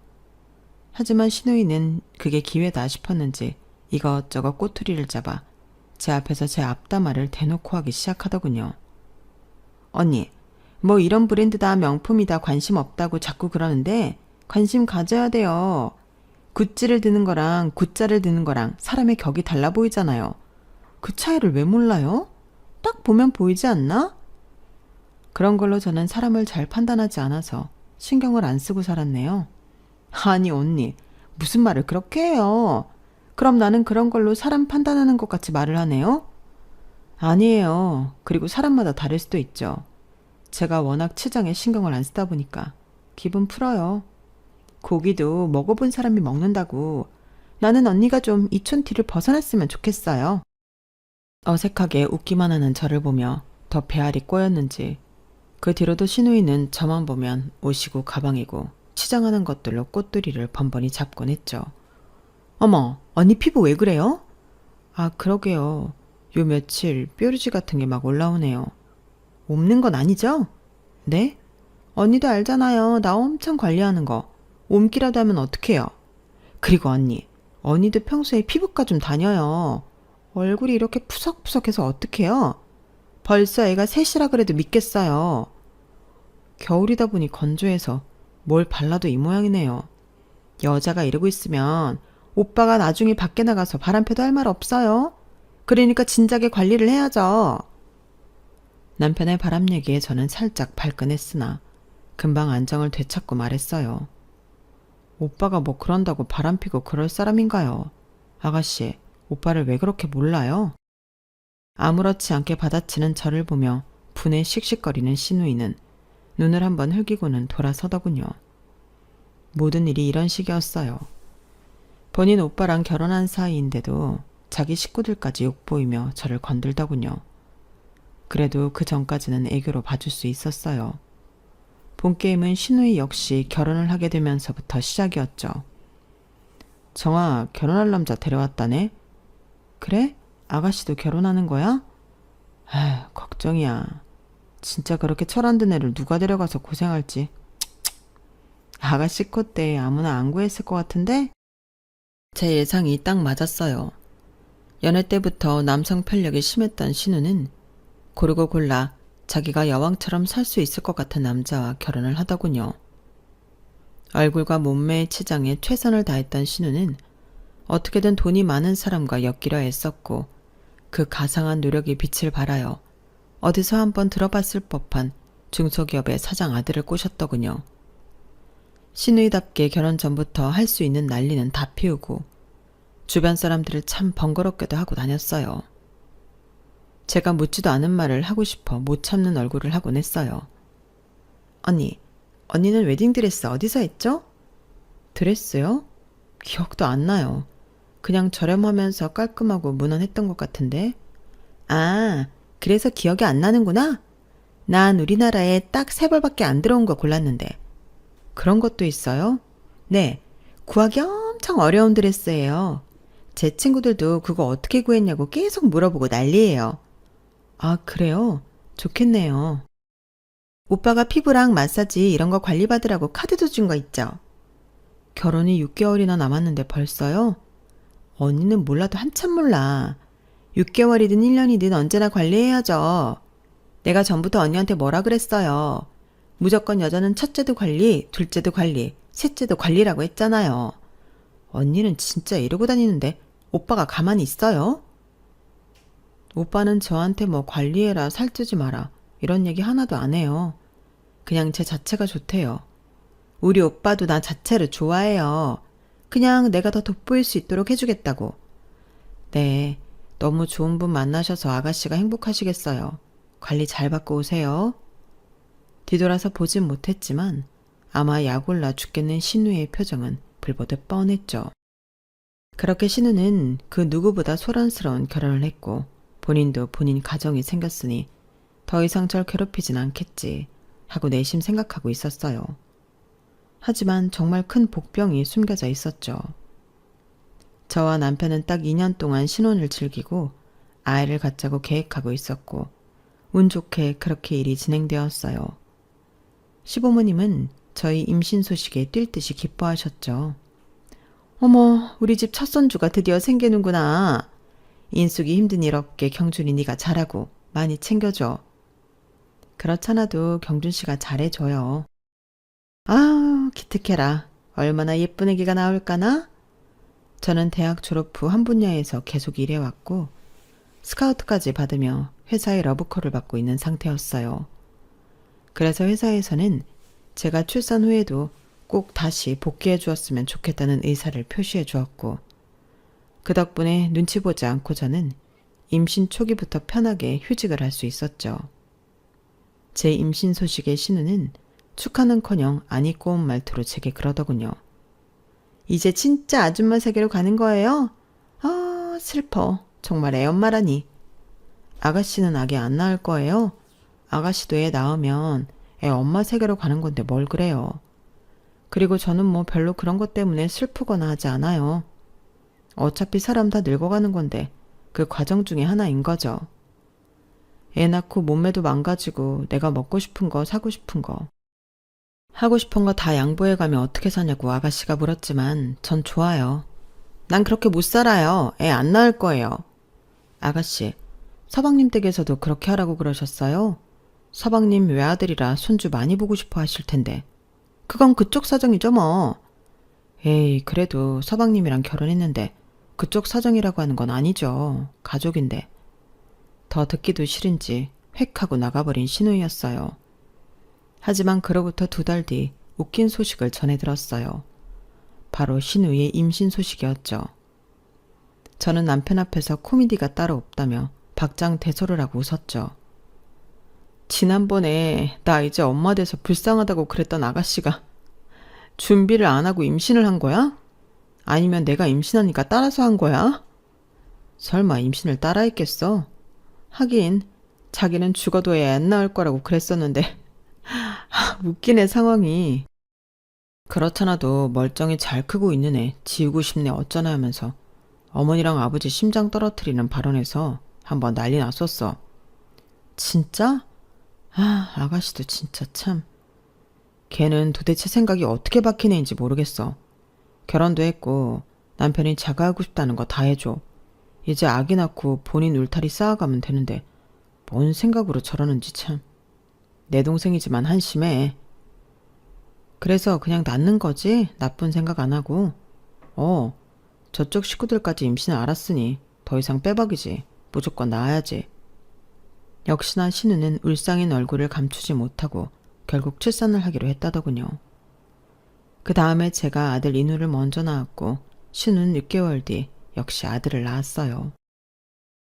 하지만 신우이는 그게 기회다 싶었는지 이것저것 꼬투리를 잡아 제 앞에서 제 앞담화를 대놓고 하기 시작하더군요. 언니, 뭐 이런 브랜드다 명품이다 관심 없다고 자꾸 그러는데 관심 가져야 돼요. 구찌를 드는 거랑 굿자를 드는 거랑 사람의 격이 달라 보이잖아요. 그 차이를 왜 몰라요? 딱 보면 보이지 않나? 그런 걸로 저는 사람을 잘 판단하지 않아서 신경을 안 쓰고 살았네요. 아니 언니, 무슨 말을 그렇게 해요? 그럼 나는 그런 걸로 사람 판단하는 것 같이 말을 하네요? 아니에요. 그리고 사람마다 다를 수도 있죠. 제가 워낙 치장에 신경을 안 쓰다 보니까 기분 풀어요. 고기도 먹어본 사람이 먹는다고. 나는 언니가 좀 이촌티를 벗어났으면 좋겠어요. 어색하게 웃기만 하는 저를 보며 더 배알이 꼬였는지 그 뒤로도 신우이는 저만 보면 옷이고 가방이고 치장하는 것들로 꽃두리를 번번이 잡곤 했죠. 어머, 언니 피부 왜 그래요? 아, 그러게요. 요 며칠 뾰루지 같은 게 막 올라오네요. 없는 건 아니죠? 네? 언니도 알잖아요. 나 엄청 관리하는 거. 옮기라도 하면 어떡해요? 그리고 언니도 평소에 피부과 좀 다녀요. 얼굴이 이렇게 푸석푸석해서 어떡해요? 벌써 애가 셋이라 그래도 믿겠어요. 겨울이다 보니 건조해서 뭘 발라도 이 모양이네요. 여자가 이러고 있으면 오빠가 나중에 밖에 나가서 바람펴도 할 말 없어요. 그러니까 진작에 관리를 해야죠. 남편의 바람 얘기에 저는 살짝 발끈했으나 금방 안정을 되찾고 말했어요. 오빠가 뭐 그런다고 바람피고 그럴 사람인가요? 아가씨, 오빠를 왜 그렇게 몰라요? 아무렇지 않게 받아치는 저를 보며 분에 씩씩거리는 신우이는 눈을 한번 흘기고는 돌아서더군요. 모든 일이 이런 식이었어요. 본인 오빠랑 결혼한 사이인데도 자기 식구들까지 욕보이며 저를 건들더군요. 그래도 그 전까지는 애교로 봐줄 수 있었어요. 본게임은 신우이 역시 결혼을 하게 되면서부터 시작이었죠. 정아, 결혼할 남자 데려왔다네? 그래? 아가씨도 결혼하는 거야? 아휴, 걱정이야. 진짜 그렇게 철 안 든 애를 누가 데려가서 고생할지. 아가씨 콧대 아무나 안 구했을 것 같은데? 제 예상이 딱 맞았어요. 연애 때부터 남성 편력이 심했던 신우는 고르고 골라 자기가 여왕처럼 살 수 있을 것 같은 남자와 결혼을 하더군요. 얼굴과 몸매의 치장에 최선을 다했던 신우는 어떻게든 돈이 많은 사람과 엮이려 애썼고 그 가상한 노력이 빛을 발하여 어디서 한번 들어봤을 법한 중소기업의 사장 아들을 꼬셨더군요. 신우이답게 결혼 전부터 할 수 있는 난리는 다 피우고 주변 사람들을 참 번거롭게도 하고 다녔어요. 제가 묻지도 않은 말을 하고 싶어 못 참는 얼굴을 하곤 했어요. 언니는 웨딩드레스 어디서 했죠? 드레스요? 기억도 안 나요. 그냥 저렴하면서 깔끔하고 무난했던 것 같은데. 아, 그래서 기억이 안 나는구나? 난 우리나라에 딱 3벌밖에 안 들어온 거 골랐는데. 그런 것도 있어요? 네, 구하기 엄청 어려운 드레스예요. 제 친구들도 그거 어떻게 구했냐고 계속 물어보고 난리예요. 아, 그래요? 좋겠네요. 오빠가 피부랑 마사지 이런 거 관리받으라고 카드도 준 거 있죠? 결혼이 6개월이나 남았는데 벌써요? 언니는 몰라도 한참 몰라. 6개월이든 1년이든 언제나 관리해야죠. 내가 전부터 언니한테 뭐라 그랬어요. 무조건 여자는 첫째도 관리, 둘째도 관리, 셋째도 관리라고 했잖아요. 언니는 진짜 이러고 다니는데 오빠가 가만히 있어요? 오빠는 저한테 뭐 관리해라, 살찌지 마라 이런 얘기 하나도 안 해요. 그냥 제 자체가 좋대요. 우리 오빠도 나 자체를 좋아해요. 그냥 내가 더 돋보일 수 있도록 해주겠다고. 네, 너무 좋은 분 만나셔서 아가씨가 행복하시겠어요. 관리 잘 받고 오세요. 뒤돌아서 보진 못했지만 아마 약올라 죽겠는 신우의 표정은 불보듯 뻔했죠. 그렇게 신우는 그 누구보다 소란스러운 결혼을 했고 본인도 본인 가정이 생겼으니 더 이상 절 괴롭히진 않겠지 하고 내심 생각하고 있었어요. 하지만 정말 큰 복병이 숨겨져 있었죠. 저와 남편은 딱 2년 동안 신혼을 즐기고 아이를 갖자고 계획하고 있었고 운 좋게 그렇게 일이 진행되었어요. 시부모님은 저희 임신 소식에 뛸 듯이 기뻐하셨죠. 어머, 우리 집 첫 손주가 드디어 생기는구나. 인숙이 힘든 일 없게 경준이 네가 잘하고 많이 챙겨줘. 그렇잖아도 경준 씨가 잘해줘요. 아, 기특해라. 얼마나 예쁜 애기가 나올까나? 저는 대학 졸업 후 한 분야에서 계속 일해왔고 스카우트까지 받으며 회사의 러브콜을 받고 있는 상태였어요. 그래서 회사에서는 제가 출산 후에도 꼭 다시 복귀해 주었으면 좋겠다는 의사를 표시해 주었고 그 덕분에 눈치 보지 않고 저는 임신 초기부터 편하게 휴직을 할 수 있었죠. 제 임신 소식에 신우는 축하는커녕 안 입고 온 말투로 제게 그러더군요. 이제 진짜 아줌마 세계로 가는 거예요? 아, 슬퍼. 정말 애 엄마라니. 아가씨는 아기 안 낳을 거예요? 아가씨도 애 낳으면 애 엄마 세계로 가는 건데 뭘 그래요. 그리고 저는 뭐 별로 그런 것 때문에 슬프거나 하지 않아요. 어차피 사람 다 늙어가는 건데 그 과정 중에 하나인 거죠. 애 낳고 몸매도 망가지고 내가 먹고 싶은 거 사고 싶은 거 하고 싶은 거 다 양보해가며 어떻게 사냐고 아가씨가 물었지만 전 좋아요. 난 그렇게 못 살아요. 애 안 낳을 거예요. 아가씨, 서방님 댁에서도 그렇게 하라고 그러셨어요? 서방님 외아들이라 손주 많이 보고 싶어 하실 텐데. 그건 그쪽 사정이죠 뭐. 에이, 그래도 서방님이랑 결혼했는데 그쪽 사정이라고 하는 건 아니죠. 가족인데. 더 듣기도 싫은지 획 하고 나가버린 신우이였어요. 하지만 그로부터 2달 뒤 웃긴 소식을 전해 들었어요. 바로 신우이의 임신 소식이었죠. 저는 남편 앞에서 코미디가 따로 없다며 박장대소를 하고 웃었죠. 지난번에 나 이제 엄마 돼서 불쌍하다고 그랬던 아가씨가 준비를 안 하고 임신을 한 거야? 아니면 내가 임신하니까 따라서 한 거야? 설마 임신을 따라 했겠어? 하긴 자기는 죽어도 애 안 낳을 거라고 그랬었는데 웃기네 상황이. 그렇잖아도 멀쩡히 잘 크고 있는 애 지우고 싶네 어쩌나 하면서 어머니랑 아버지 심장 떨어뜨리는 발언에서 한번 난리 났었어. 진짜? 아, 아가씨도 진짜 참. 걔는 도대체 생각이 어떻게 박힌 애인지 모르겠어. 결혼도 했고 남편이 자가하고 싶다는 거 다 해줘. 이제 아기 낳고 본인 울타리 쌓아가면 되는데 뭔 생각으로 저러는지 참. 내 동생이지만 한심해. 그래서 그냥 낳는 거지? 나쁜 생각 안 하고. 저쪽 식구들까지 임신을 알았으니 더 이상 빼박이지. 무조건 낳아야지. 역시나 신우는 울상인 얼굴을 감추지 못하고 결국 출산을 하기로 했다더군요. 그 다음에 제가 아들 인우를 먼저 낳았고 신우는 6개월 뒤 역시 아들을 낳았어요.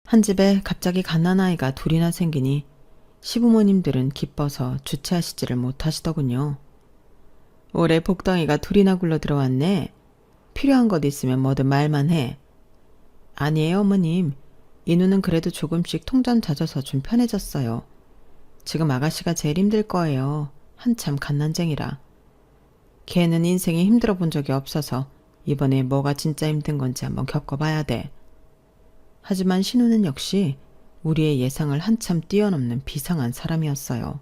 한 집에 갑자기 갓난아이가 2이나 생기니 시부모님들은 기뻐서 주체하시지를 못하시더군요. 올해 복덩이가 2이나 굴러 들어왔네. 필요한 것 있으면 뭐든 말만 해. 아니에요 어머님. 인우는 그래도 조금씩 통잠 잦아서 좀 편해졌어요. 지금 아가씨가 제일 힘들 거예요. 한참 갓난쟁이라. 걔는 인생에 힘들어 본 적이 없어서 이번에 뭐가 진짜 힘든 건지 한번 겪어봐야 돼. 하지만 신우는 역시 우리의 예상을 한참 뛰어넘는 비상한 사람이었어요.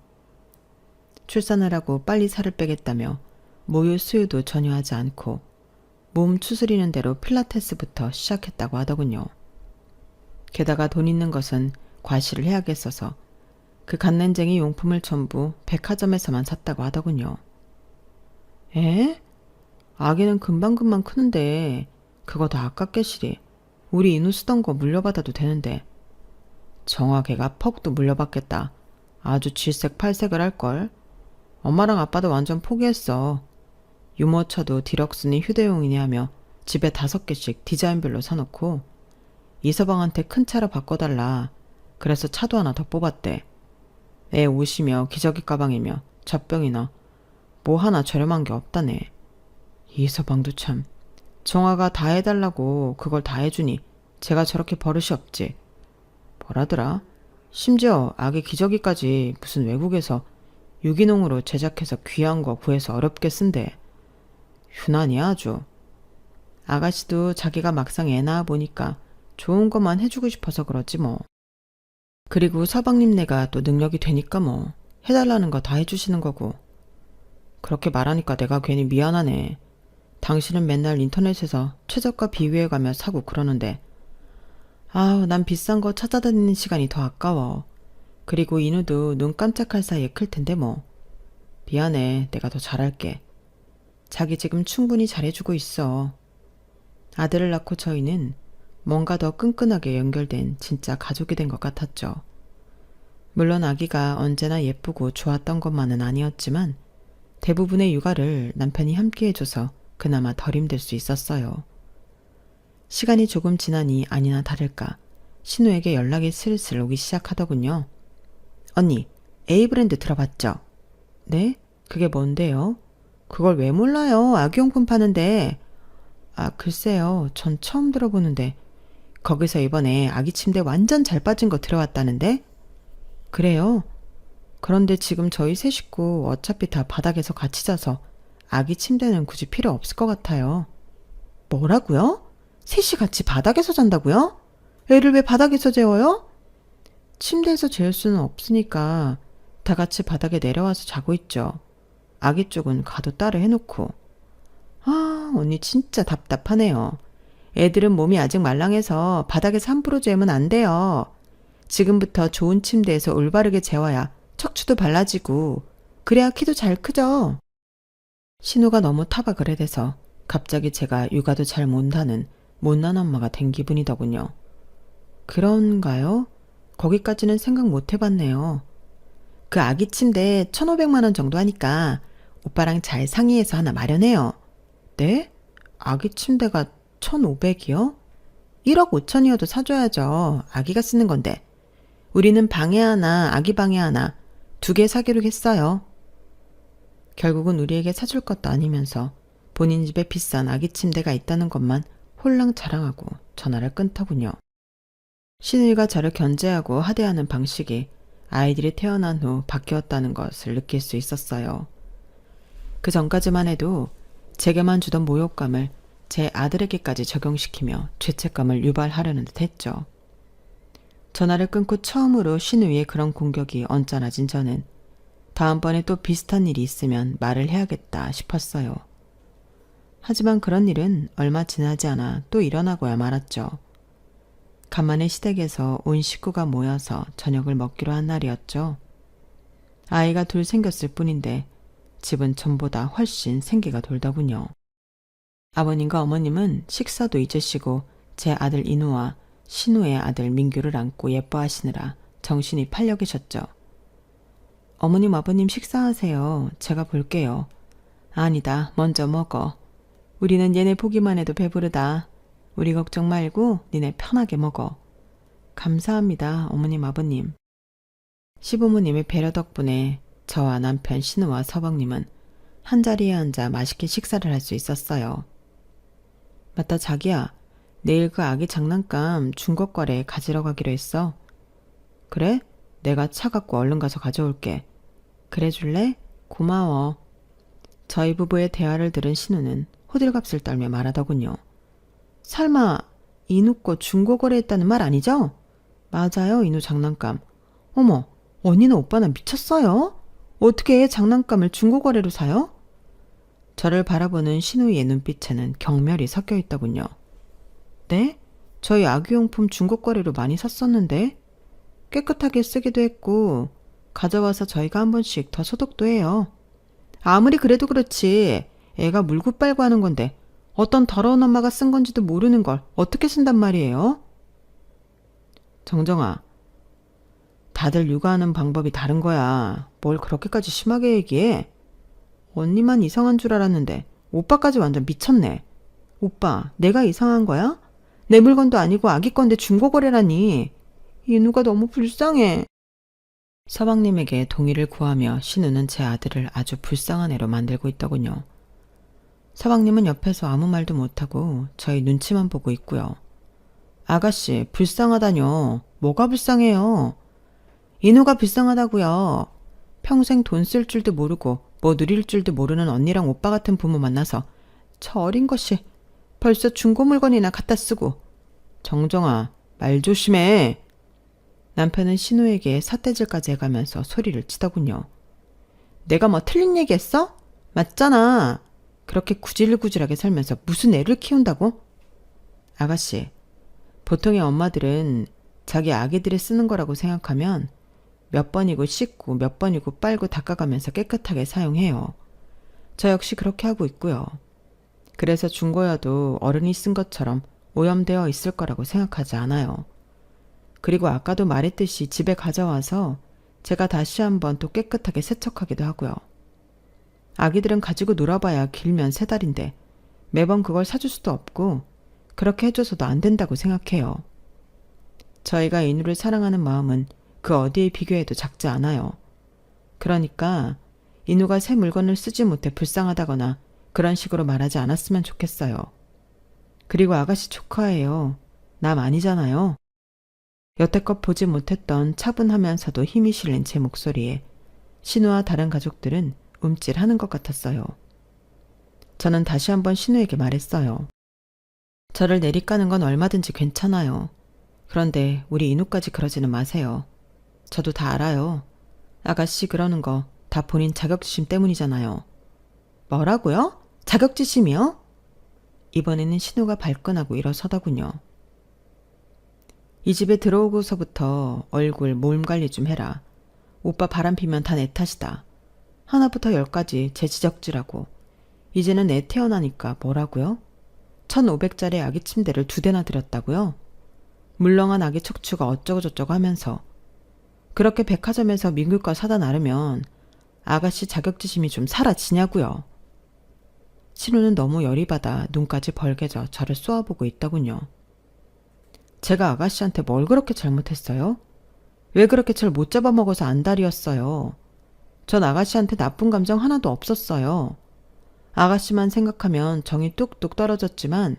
출산을 하고 빨리 살을 빼겠다며 모유 수유도 전혀 하지 않고 몸 추스리는 대로 필라테스부터 시작했다고 하더군요. 게다가 돈 있는 것은 과시를 해야겠어서 그 갓난쟁이 용품을 전부 백화점에서만 샀다고 하더군요. 에? 아기는 금방금방 크는데 그거 다 아깝겠시리. 우리 인우 쓰던 거 물려받아도 되는데. 정화개가 퍽도 물려받겠다. 아주 질색팔색을 할걸. 엄마랑 아빠도 완전 포기했어. 유모차도 디럭스니 휴대용이니 하며 집에 5개씩 디자인별로 사놓고 이서방한테 큰 차로 바꿔달라. 그래서 차도 하나 더 뽑았대. 애 옷이며 기저귀 가방이며 젖병이나 뭐 하나 저렴한 게 없다네. 이서방도 참. 정화가 다 해달라고 그걸 다 해주니 제가 저렇게 버릇이 없지. 뭐라더라? 심지어 아기 기저귀까지 무슨 외국에서 유기농으로 제작해서 귀한 거 구해서 어렵게 쓴대. 유난이야 아주. 아가씨도 자기가 막상 애 낳아 보니까 좋은 것만 해주고 싶어서 그러지 뭐. 그리고 서방님네가 또 능력이 되니까 뭐 해달라는 거 다 해주시는 거고. 그렇게 말하니까 내가 괜히 미안하네. 당신은 맨날 인터넷에서 최저가 비교해가며 사고 그러는데 아우 난 비싼 거 찾아다니는 시간이 더 아까워. 그리고 인우도 눈 깜짝할 사이에 클 텐데 뭐. 미안해. 내가 더 잘할게. 자기 지금 충분히 잘해주고 있어. 아들을 낳고 저희는 뭔가 더 끈끈하게 연결된 진짜 가족이 된 것 같았죠. 물론 아기가 언제나 예쁘고 좋았던 것만은 아니었지만 대부분의 육아를 남편이 함께 해줘서 그나마 덜 힘들 수 있었어요. 시간이 조금 지나니 아니나 다를까 신우에게 연락이 슬슬 오기 시작하더군요. 언니, A 브랜드 들어봤죠? 네? 그게 뭔데요? 그걸 왜 몰라요? 아기용품 파는데. 아, 글쎄요. 전 처음 들어보는데. 거기서 이번에 아기 침대 완전 잘 빠진 거 들어왔다는데? 그래요? 그런데 지금 저희 세 식구 어차피 다 바닥에서 같이 자서 아기 침대는 굳이 필요 없을 것 같아요. 뭐라고요? 셋이 같이 바닥에서 잔다고요? 애를 왜 바닥에서 재워요? 침대에서 재울 수는 없으니까 다 같이 바닥에 내려와서 자고 있죠. 아기 쪽은 가도 따로 해놓고. 아, 언니 진짜 답답하네요. 애들은 몸이 아직 말랑해서 바닥에서 함부로 재우면 안 돼요. 지금부터 좋은 침대에서 올바르게 재워야 척추도 발라지고 그래야 키도 잘 크죠. 신우가 너무 타박을 해대서 갑자기 제가 육아도 잘 못하는 못난 엄마가 된 기분이더군요. 그런가요? 거기까지는 생각 못 해봤네요. 그 아기 침대 1,500만 원 정도 하니까 오빠랑 잘 상의해서 하나 마련해요. 네? 아기 침대가 1,500이요? 1억 5천이어도 사줘야죠. 아기가 쓰는 건데. 우리는 방에 하나, 아기 방에 하나, 2개 사기로 했어요. 결국은 우리에게 사줄 것도 아니면서 본인 집에 비싼 아기 침대가 있다는 것만 홀랑 자랑하고 전화를 끊더군요. 신우이가 저를 견제하고 하대하는 방식이 아이들이 태어난 후 바뀌었다는 것을 느낄 수 있었어요. 그 전까지만 해도 제게만 주던 모욕감을 제 아들에게까지 적용시키며 죄책감을 유발하려는 듯 했죠. 전화를 끊고 처음으로 신우이의 그런 공격이 언짢아진 저는 다음번에 또 비슷한 일이 있으면 말을 해야겠다 싶었어요. 하지만 그런 일은 얼마 지나지 않아 또 일어나고야 말았죠. 간만에 시댁에서 온 식구가 모여서 저녁을 먹기로 한 날이었죠. 아이가 둘 생겼을 뿐인데 집은 전보다 훨씬 생기가 돌더군요. 아버님과 어머님은 식사도 잊으시고 제 아들 인우와 신우의 아들 민규를 안고 예뻐하시느라 정신이 팔려 계셨죠. 어머님 아버님 식사하세요. 제가 볼게요. 아니다. 먼저 먹어. 우리는 얘네 보기만 해도 배부르다. 우리 걱정 말고 니네 편하게 먹어. 감사합니다. 어머님 아버님. 시부모님의 배려 덕분에 저와 남편 신우와 서방님은 한자리에 앉아 맛있게 식사를 할 수 있었어요. 맞다 자기야. 내일 그 아기 장난감 중고거래에 가지러 가기로 했어. 그래? 내가 차 갖고 얼른 가서 가져올게. 그래 줄래? 고마워. 저희 부부의 대화를 들은 신우는 호들갑을 떨며 말하더군요. 설마 인우 거 중고거래했다는 말 아니죠? 맞아요. 인우 장난감. 어머, 언니는 오빠는 미쳤어요? 어떻게 장난감을 중고거래로 사요? 저를 바라보는 신우이의 눈빛에는 경멸이 섞여 있더군요. 네? 저희 아기용품 중고거래로 많이 샀었는데 깨끗하게 쓰기도 했고 가져와서 저희가 한 번씩 더 소독도 해요. 아무리 그래도 그렇지 애가 물고 빨고 하는 건데 어떤 더러운 엄마가 쓴 건지도 모르는 걸 어떻게 쓴단 말이에요? 정정아, 다들 육아하는 방법이 다른 거야. 뭘 그렇게까지 심하게 얘기해? 언니만 이상한 줄 알았는데 오빠까지 완전 미쳤네. 오빠, 내가 이상한 거야? 내 물건도 아니고 아기 건데 중고거래라니. 인우가 너무 불쌍해. 서방님에게 동의를 구하며 신우는 제 아들을 아주 불쌍한 애로 만들고 있더군요. 서방님은 옆에서 아무 말도 못하고 저희 눈치만 보고 있고요. 아가씨, 불쌍하다뇨. 뭐가 불쌍해요? 인우가 불쌍하다고요. 평생 돈 쓸 줄도 모르고 뭐 누릴 줄도 모르는 언니랑 오빠 같은 부모 만나서 저 어린 것이 벌써 중고 물건이나 갖다 쓰고. 정정아, 말 조심해. 남편은 신우에게 삿대질까지 해가면서 소리를 치더군요. 내가 뭐 틀린 얘기했어? 맞잖아. 그렇게 구질구질하게 살면서 무슨 애를 키운다고? 아가씨, 보통의 엄마들은 자기 아기들이 쓰는 거라고 생각하면 몇 번이고 씻고 몇 번이고 빨고 닦아가면서 깨끗하게 사용해요. 저 역시 그렇게 하고 있고요. 그래서 중고여도 어른이 쓴 것처럼 오염되어 있을 거라고 생각하지 않아요. 그리고 아까도 말했듯이 집에 가져와서 제가 다시 한번 또 깨끗하게 세척하기도 하고요. 아기들은 가지고 놀아봐야 길면 3달인데 매번 그걸 사줄 수도 없고 그렇게 해줘서도 안 된다고 생각해요. 저희가 인우를 사랑하는 마음은 그 어디에 비교해도 작지 않아요. 그러니까 인우가 새 물건을 쓰지 못해 불쌍하다거나 그런 식으로 말하지 않았으면 좋겠어요. 그리고 아가씨 조카예요. 남 아니잖아요. 여태껏 보지 못했던 차분하면서도 힘이 실린 제 목소리에 신우와 다른 가족들은 움찔하는 것 같았어요. 저는 다시 한번 신우에게 말했어요. 저를 내리까는 건 얼마든지 괜찮아요. 그런데 우리 인우까지 그러지는 마세요. 저도 다 알아요. 아가씨 그러는 거 다 본인 자격지심 때문이잖아요. 뭐라고요? 자격지심이요? 이번에는 신우가 발끈하고 일어서더군요. 이 집에 들어오고서부터 얼굴 몸 관리 좀 해라. 오빠 바람 피면 다 내 탓이다. 하나부터 10까지 제 지적질하고 이제는 애 태어나니까 뭐라고요? 1,500짜리 아기 침대를 2대나 들였다고요? 물렁한 아기 척추가 어쩌고저쩌고 하면서 그렇게 백화점에서 민규 거 사다 나르면 아가씨 자격지심이 좀 사라지냐고요. 신우는 너무 열이 받아 눈까지 벌개져 저를 쏘아보고 있더군요. 제가 아가씨한테 뭘 그렇게 잘못했어요? 왜 그렇게 절 못 잡아먹어서 안달이었어요? 전 아가씨한테 나쁜 감정 하나도 없었어요. 아가씨만 생각하면 정이 뚝뚝 떨어졌지만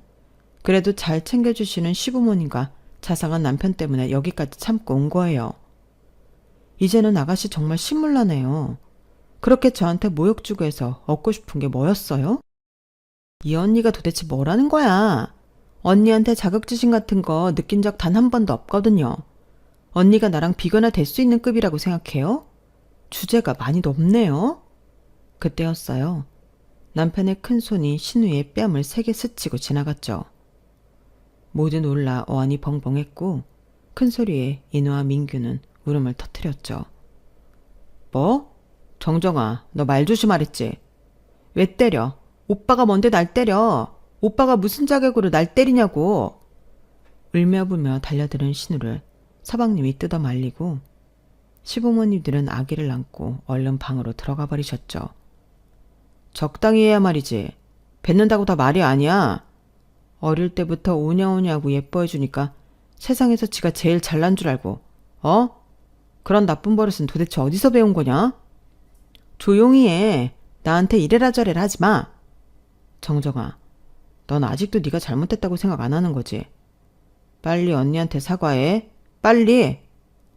그래도 잘 챙겨주시는 시부모님과 자상한 남편 때문에 여기까지 참고 온 거예요. 이제는 아가씨 정말 신물나네요. 그렇게 저한테 모욕 주고 해서 얻고 싶은 게 뭐였어요? 이 언니가 도대체 뭐라는 거야? 언니한테 자격지심 같은 거 느낀 적 단 한 번도 없거든요. 언니가 나랑 비교나 될 수 있는 급이라고 생각해요? 주제가 많이 높네요. 그때였어요. 남편의 큰 손이 신우의 뺨을 세게 스치고 지나갔죠. 모두 놀라 어안이 벙벙했고 큰 소리에 인우와 민규는 울음을 터뜨렸죠. 뭐? 정정아, 너 말 조심하랬지? 왜 때려? 오빠가 뭔데 날 때려? 오빠가 무슨 자격으로 날 때리냐고. 울며불며 달려드는 신우를 서방님이 뜯어 말리고 시부모님들은 아기를 안고 얼른 방으로 들어가 버리셨죠. 적당히 해야 말이지. 뱉는다고 다 말이 아니야. 어릴 때부터 오냐오냐고 예뻐해주니까 세상에서 지가 제일 잘난 줄 알고. 그런 나쁜 버릇은 도대체 어디서 배운 거냐? 조용히 해. 나한테 이래라 저래라 하지 마. 정정아, 넌 아직도 네가 잘못했다고 생각 안 하는 거지? 빨리 언니한테 사과해. 빨리.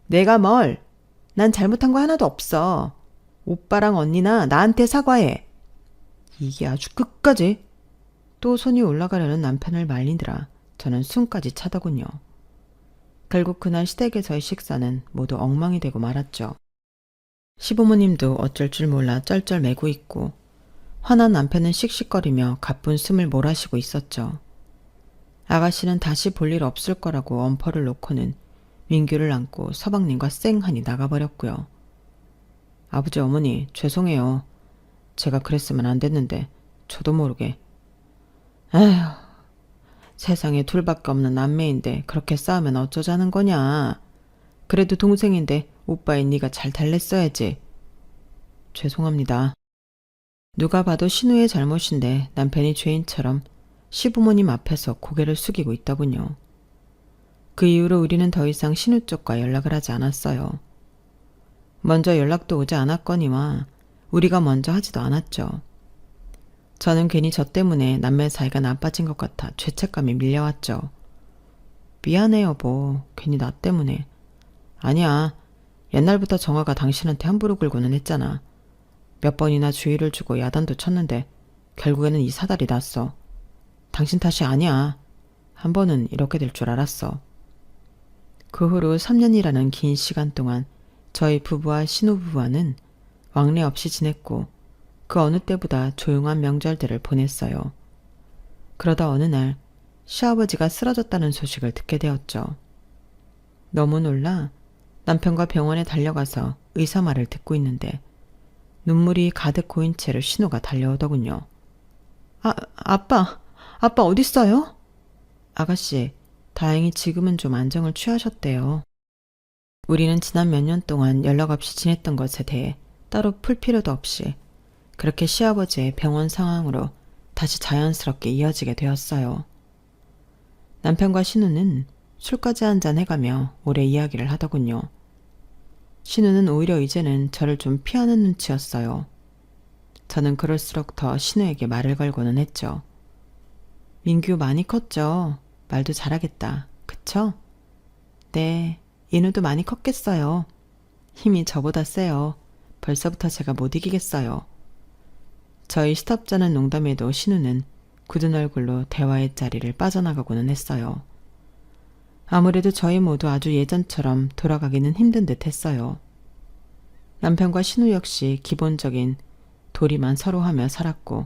내가 뭘. 난 잘못한 거 하나도 없어. 오빠랑 언니나 나한테 사과해. 이게 아주 끝까지. 또 손이 올라가려는 남편을 말리느라 저는 숨까지 차더군요. 결국 그날 시댁에서의 식사는 모두 엉망이 되고 말았죠. 시부모님도 어쩔 줄 몰라 쩔쩔매고 있고 화난 남편은 씩씩거리며 가쁜 숨을 몰아쉬고 있었죠. 아가씨는 다시 볼 일 없을 거라고 엄포를 놓고는 민규를 안고 서방님과 쌩하니 나가버렸고요. 아버지 어머니 죄송해요. 제가 그랬으면 안 됐는데 저도 모르게. 에휴, 세상에 둘밖에 없는 남매인데 그렇게 싸우면 어쩌자는 거냐. 그래도 동생인데 오빠인 네가 잘 달랬어야지. 죄송합니다. 누가 봐도 신우의 잘못인데 남편이 죄인처럼 시부모님 앞에서 고개를 숙이고 있더군요. 그 이후로 우리는 더 이상 신우 쪽과 연락을 하지 않았어요. 먼저 연락도 오지 않았거니와 우리가 먼저 하지도 않았죠. 저는 괜히 저 때문에 남매 사이가 나빠진 것 같아 죄책감이 밀려왔죠. 미안해 여보. 괜히 나 때문에. 아니야. 옛날부터 정화가 당신한테 함부로 굴고는 했잖아. 몇 번이나 주의를 주고 야단도 쳤는데 결국에는 이 사달이 났어. 당신 탓이 아니야. 한 번은 이렇게 될 줄 알았어. 그 후로 3년이라는 긴 시간 동안 저희 부부와 신우부부와는 왕래 없이 지냈고 그 어느 때보다 조용한 명절들을 보냈어요. 그러다 어느 날 시아버지가 쓰러졌다는 소식을 듣게 되었죠. 너무 놀라 남편과 병원에 달려가서 의사 말을 듣고 있는데 눈물이 가득 고인 채로 신우가 달려오더군요. 아빠 어딨어요? 아가씨, 다행히 지금은 좀 안정을 취하셨대요. 우리는 지난 몇 년 동안 연락 없이 지냈던 것에 대해 따로 풀 필요도 없이 그렇게 시아버지의 병원 상황으로 다시 자연스럽게 이어지게 되었어요. 남편과 신우는 술까지 한잔 해가며 오래 이야기를 하더군요. 신우는 오히려 이제는 저를 좀 피하는 눈치였어요. 저는 그럴수록 더 신우에게 말을 걸고는 했죠. 민규 많이 컸죠? 말도 잘하겠다. 그쵸? 네, 인우도 많이 컸겠어요. 힘이 저보다 세요. 벌써부터 제가 못 이기겠어요. 저희 시답잖은 농담에도 신우는 굳은 얼굴로 대화의 자리를 빠져나가고는 했어요. 아무래도 저희 모두 아주 예전처럼 돌아가기는 힘든 듯 했어요. 남편과 신우 역시 기본적인 도리만 서로 하며 살았고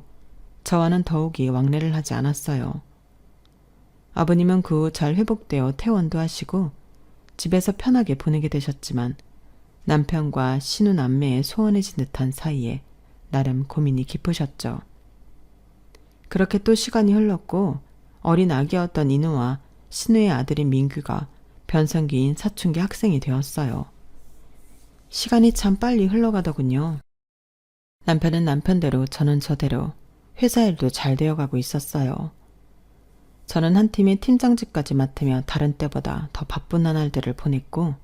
저와는 더욱이 왕래를 하지 않았어요. 아버님은 그 후 잘 회복되어 퇴원도 하시고 집에서 편하게 보내게 되셨지만 남편과 신우 남매의 소원해진 듯한 사이에 나름 고민이 깊으셨죠. 그렇게 또 시간이 흘렀고 어린 아기였던 인우와 신우의 아들인 민규가 변성기인 사춘기 학생이 되었어요. 시간이 참 빨리 흘러가더군요. 남편은 남편대로 저는 저대로 회사 일도 잘 되어가고 있었어요. 저는 한 팀의 팀장직까지 맡으며 다른 때보다 더 바쁜 나날들을 보냈고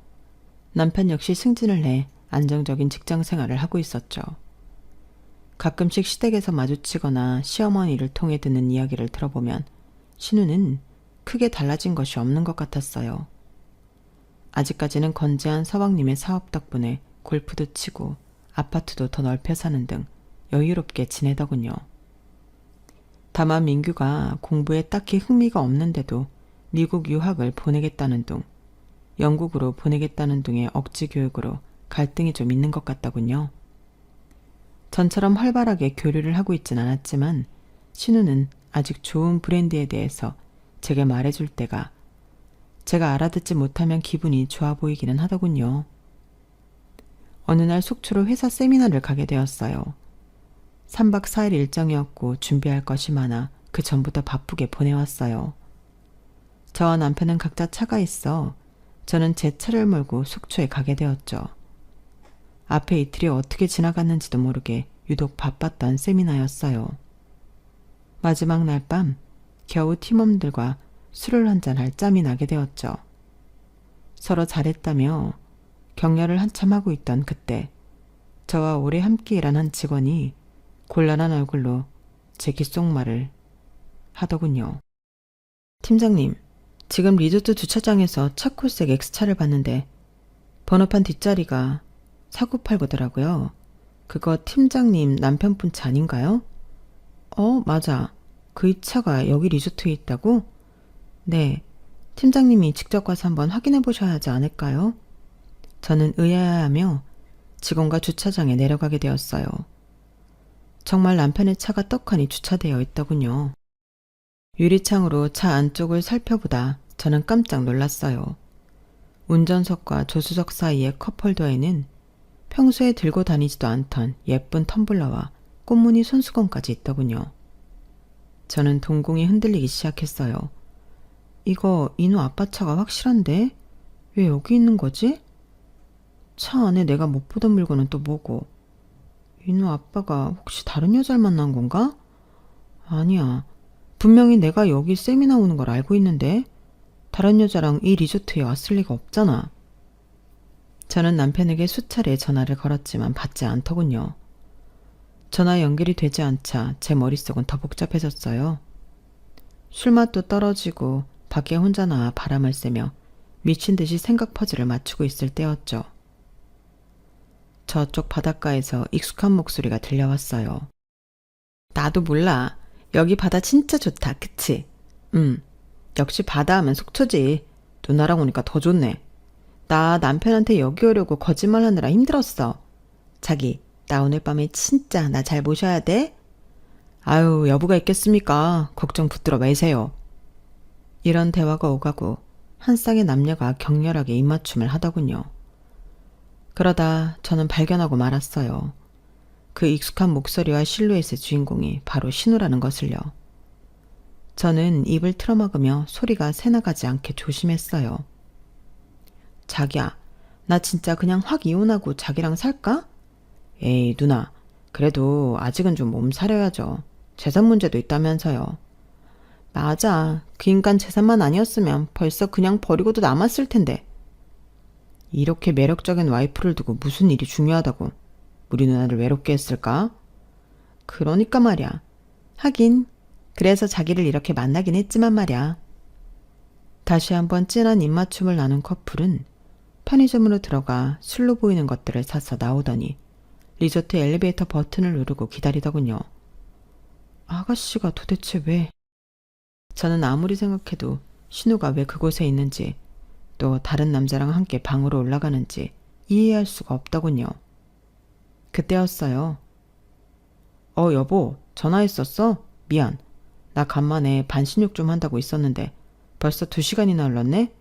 남편 역시 승진을 해 안정적인 직장 생활을 하고 있었죠. 가끔씩 시댁에서 마주치거나 시어머니를 통해 듣는 이야기를 들어보면 신우는 크게 달라진 것이 없는 것 같았어요. 아직까지는 건재한 서방님의 사업 덕분에 골프도 치고 아파트도 더 넓혀 사는 등 여유롭게 지내더군요. 다만 민규가 공부에 딱히 흥미가 없는데도 미국 유학을 보내겠다는 둥, 영국으로 보내겠다는 둥의 억지 교육으로 갈등이 좀 있는 것 같더군요. 전처럼 활발하게 교류를 하고 있진 않았지만 신우는 아직 좋은 브랜드에 대해서 제게 말해줄 때가 제가 알아듣지 못하면 기분이 좋아 보이기는 하더군요. 어느 날 속초로 회사 세미나를 가게 되었어요. 3박 4일 일정이었고 준비할 것이 많아 그 전부터 바쁘게 보내왔어요. 저와 남편은 각자 차가 있어 저는 제 차를 몰고 속초에 가게 되었죠. 앞에 이틀이 어떻게 지나갔는지도 모르게 유독 바빴던 세미나였어요. 마지막 날 밤 겨우 팀원들과 술을 한잔할 짬이 나게 되었죠. 서로 잘했다며 격려를 한참 하고 있던 그때 저와 오래 함께 일한 한 직원이 곤란한 얼굴로 제 귓속말을 하더군요. 팀장님, 지금 리조트 주차장에서 차콜색 X차를 봤는데 번호판 뒷자리가 4989더라고요. 그거 팀장님 남편분 차 아닌가요? 맞아. 그 이 차가 여기 리조트에 있다고? 네. 팀장님이 직접 가서 한번 확인해 보셔야 하지 않을까요? 저는 의아해하며 직원과 주차장에 내려가게 되었어요. 정말 남편의 차가 떡하니 주차되어 있더군요. 유리창으로 차 안쪽을 살펴보다 저는 깜짝 놀랐어요. 운전석과 조수석 사이의 컵홀더에는 평소에 들고 다니지도 않던 예쁜 텀블러와 꽃무늬 손수건까지 있더군요. 저는 동공이 흔들리기 시작했어요. 이거 인우 아빠 차가 확실한데? 왜 여기 있는 거지? 차 안에 내가 못 보던 물건은 또 뭐고? 인우 아빠가 혹시 다른 여자를 만난 건가? 아니야. 분명히 내가 여기 세미나 오는 걸 알고 있는데 다른 여자랑 이 리조트에 왔을 리가 없잖아. 저는 남편에게 수차례 전화를 걸었지만 받지 않더군요. 전화 연결이 되지 않자 제 머릿속은 더 복잡해졌어요. 술맛도 떨어지고 밖에 혼자 나와 바람을 쐬며 미친 듯이 생각 퍼즐을 맞추고 있을 때였죠. 저쪽 바닷가에서 익숙한 목소리가 들려왔어요. 나도 몰라. 여기 바다 진짜 좋다, 그치? 역시 바다 하면 속초지. 누나랑 오니까 더 좋네. 나 남편한테 여기 오려고 거짓말 하느라 힘들었어. 자기, 나 오늘 밤에 진짜 나 잘 모셔야 돼? 아유, 여부가 있겠습니까? 걱정 붙들어 매세요. 이런 대화가 오가고 한 쌍의 남녀가 격렬하게 입맞춤을 하더군요. 그러다 저는 발견하고 말았어요. 그 익숙한 목소리와 실루엣의 주인공이 바로 신우라는 것을요. 저는 입을 틀어막으며 소리가 새나가지 않게 조심했어요. 자기야, 나 진짜 그냥 확 이혼하고 자기랑 살까? 에이, 누나. 그래도 아직은 좀 몸살려야죠. 재산 문제도 있다면서요. 맞아. 그 인간 재산만 아니었으면 벌써 그냥 버리고도 남았을 텐데. 이렇게 매력적인 와이프를 두고 무슨 일이 중요하다고 우리 누나를 외롭게 했을까? 그러니까 말이야. 하긴 그래서 자기를 이렇게 만나긴 했지만 말이야. 다시 한번 진한 입맞춤을 나눈 커플은 편의점으로 들어가 술로 보이는 것들을 사서 나오더니 리조트 엘리베이터 버튼을 누르고 기다리더군요. 아가씨가 도대체 왜? 저는 아무리 생각해도 신우가 왜 그곳에 있는지 또 다른 남자랑 함께 방으로 올라가는지 이해할 수가 없더군요. 그때였어요. 여보, 전화했었어? 미안. 나 간만에 반신욕 좀 한다고 있었는데 벌써 2시간이나 흘렀네?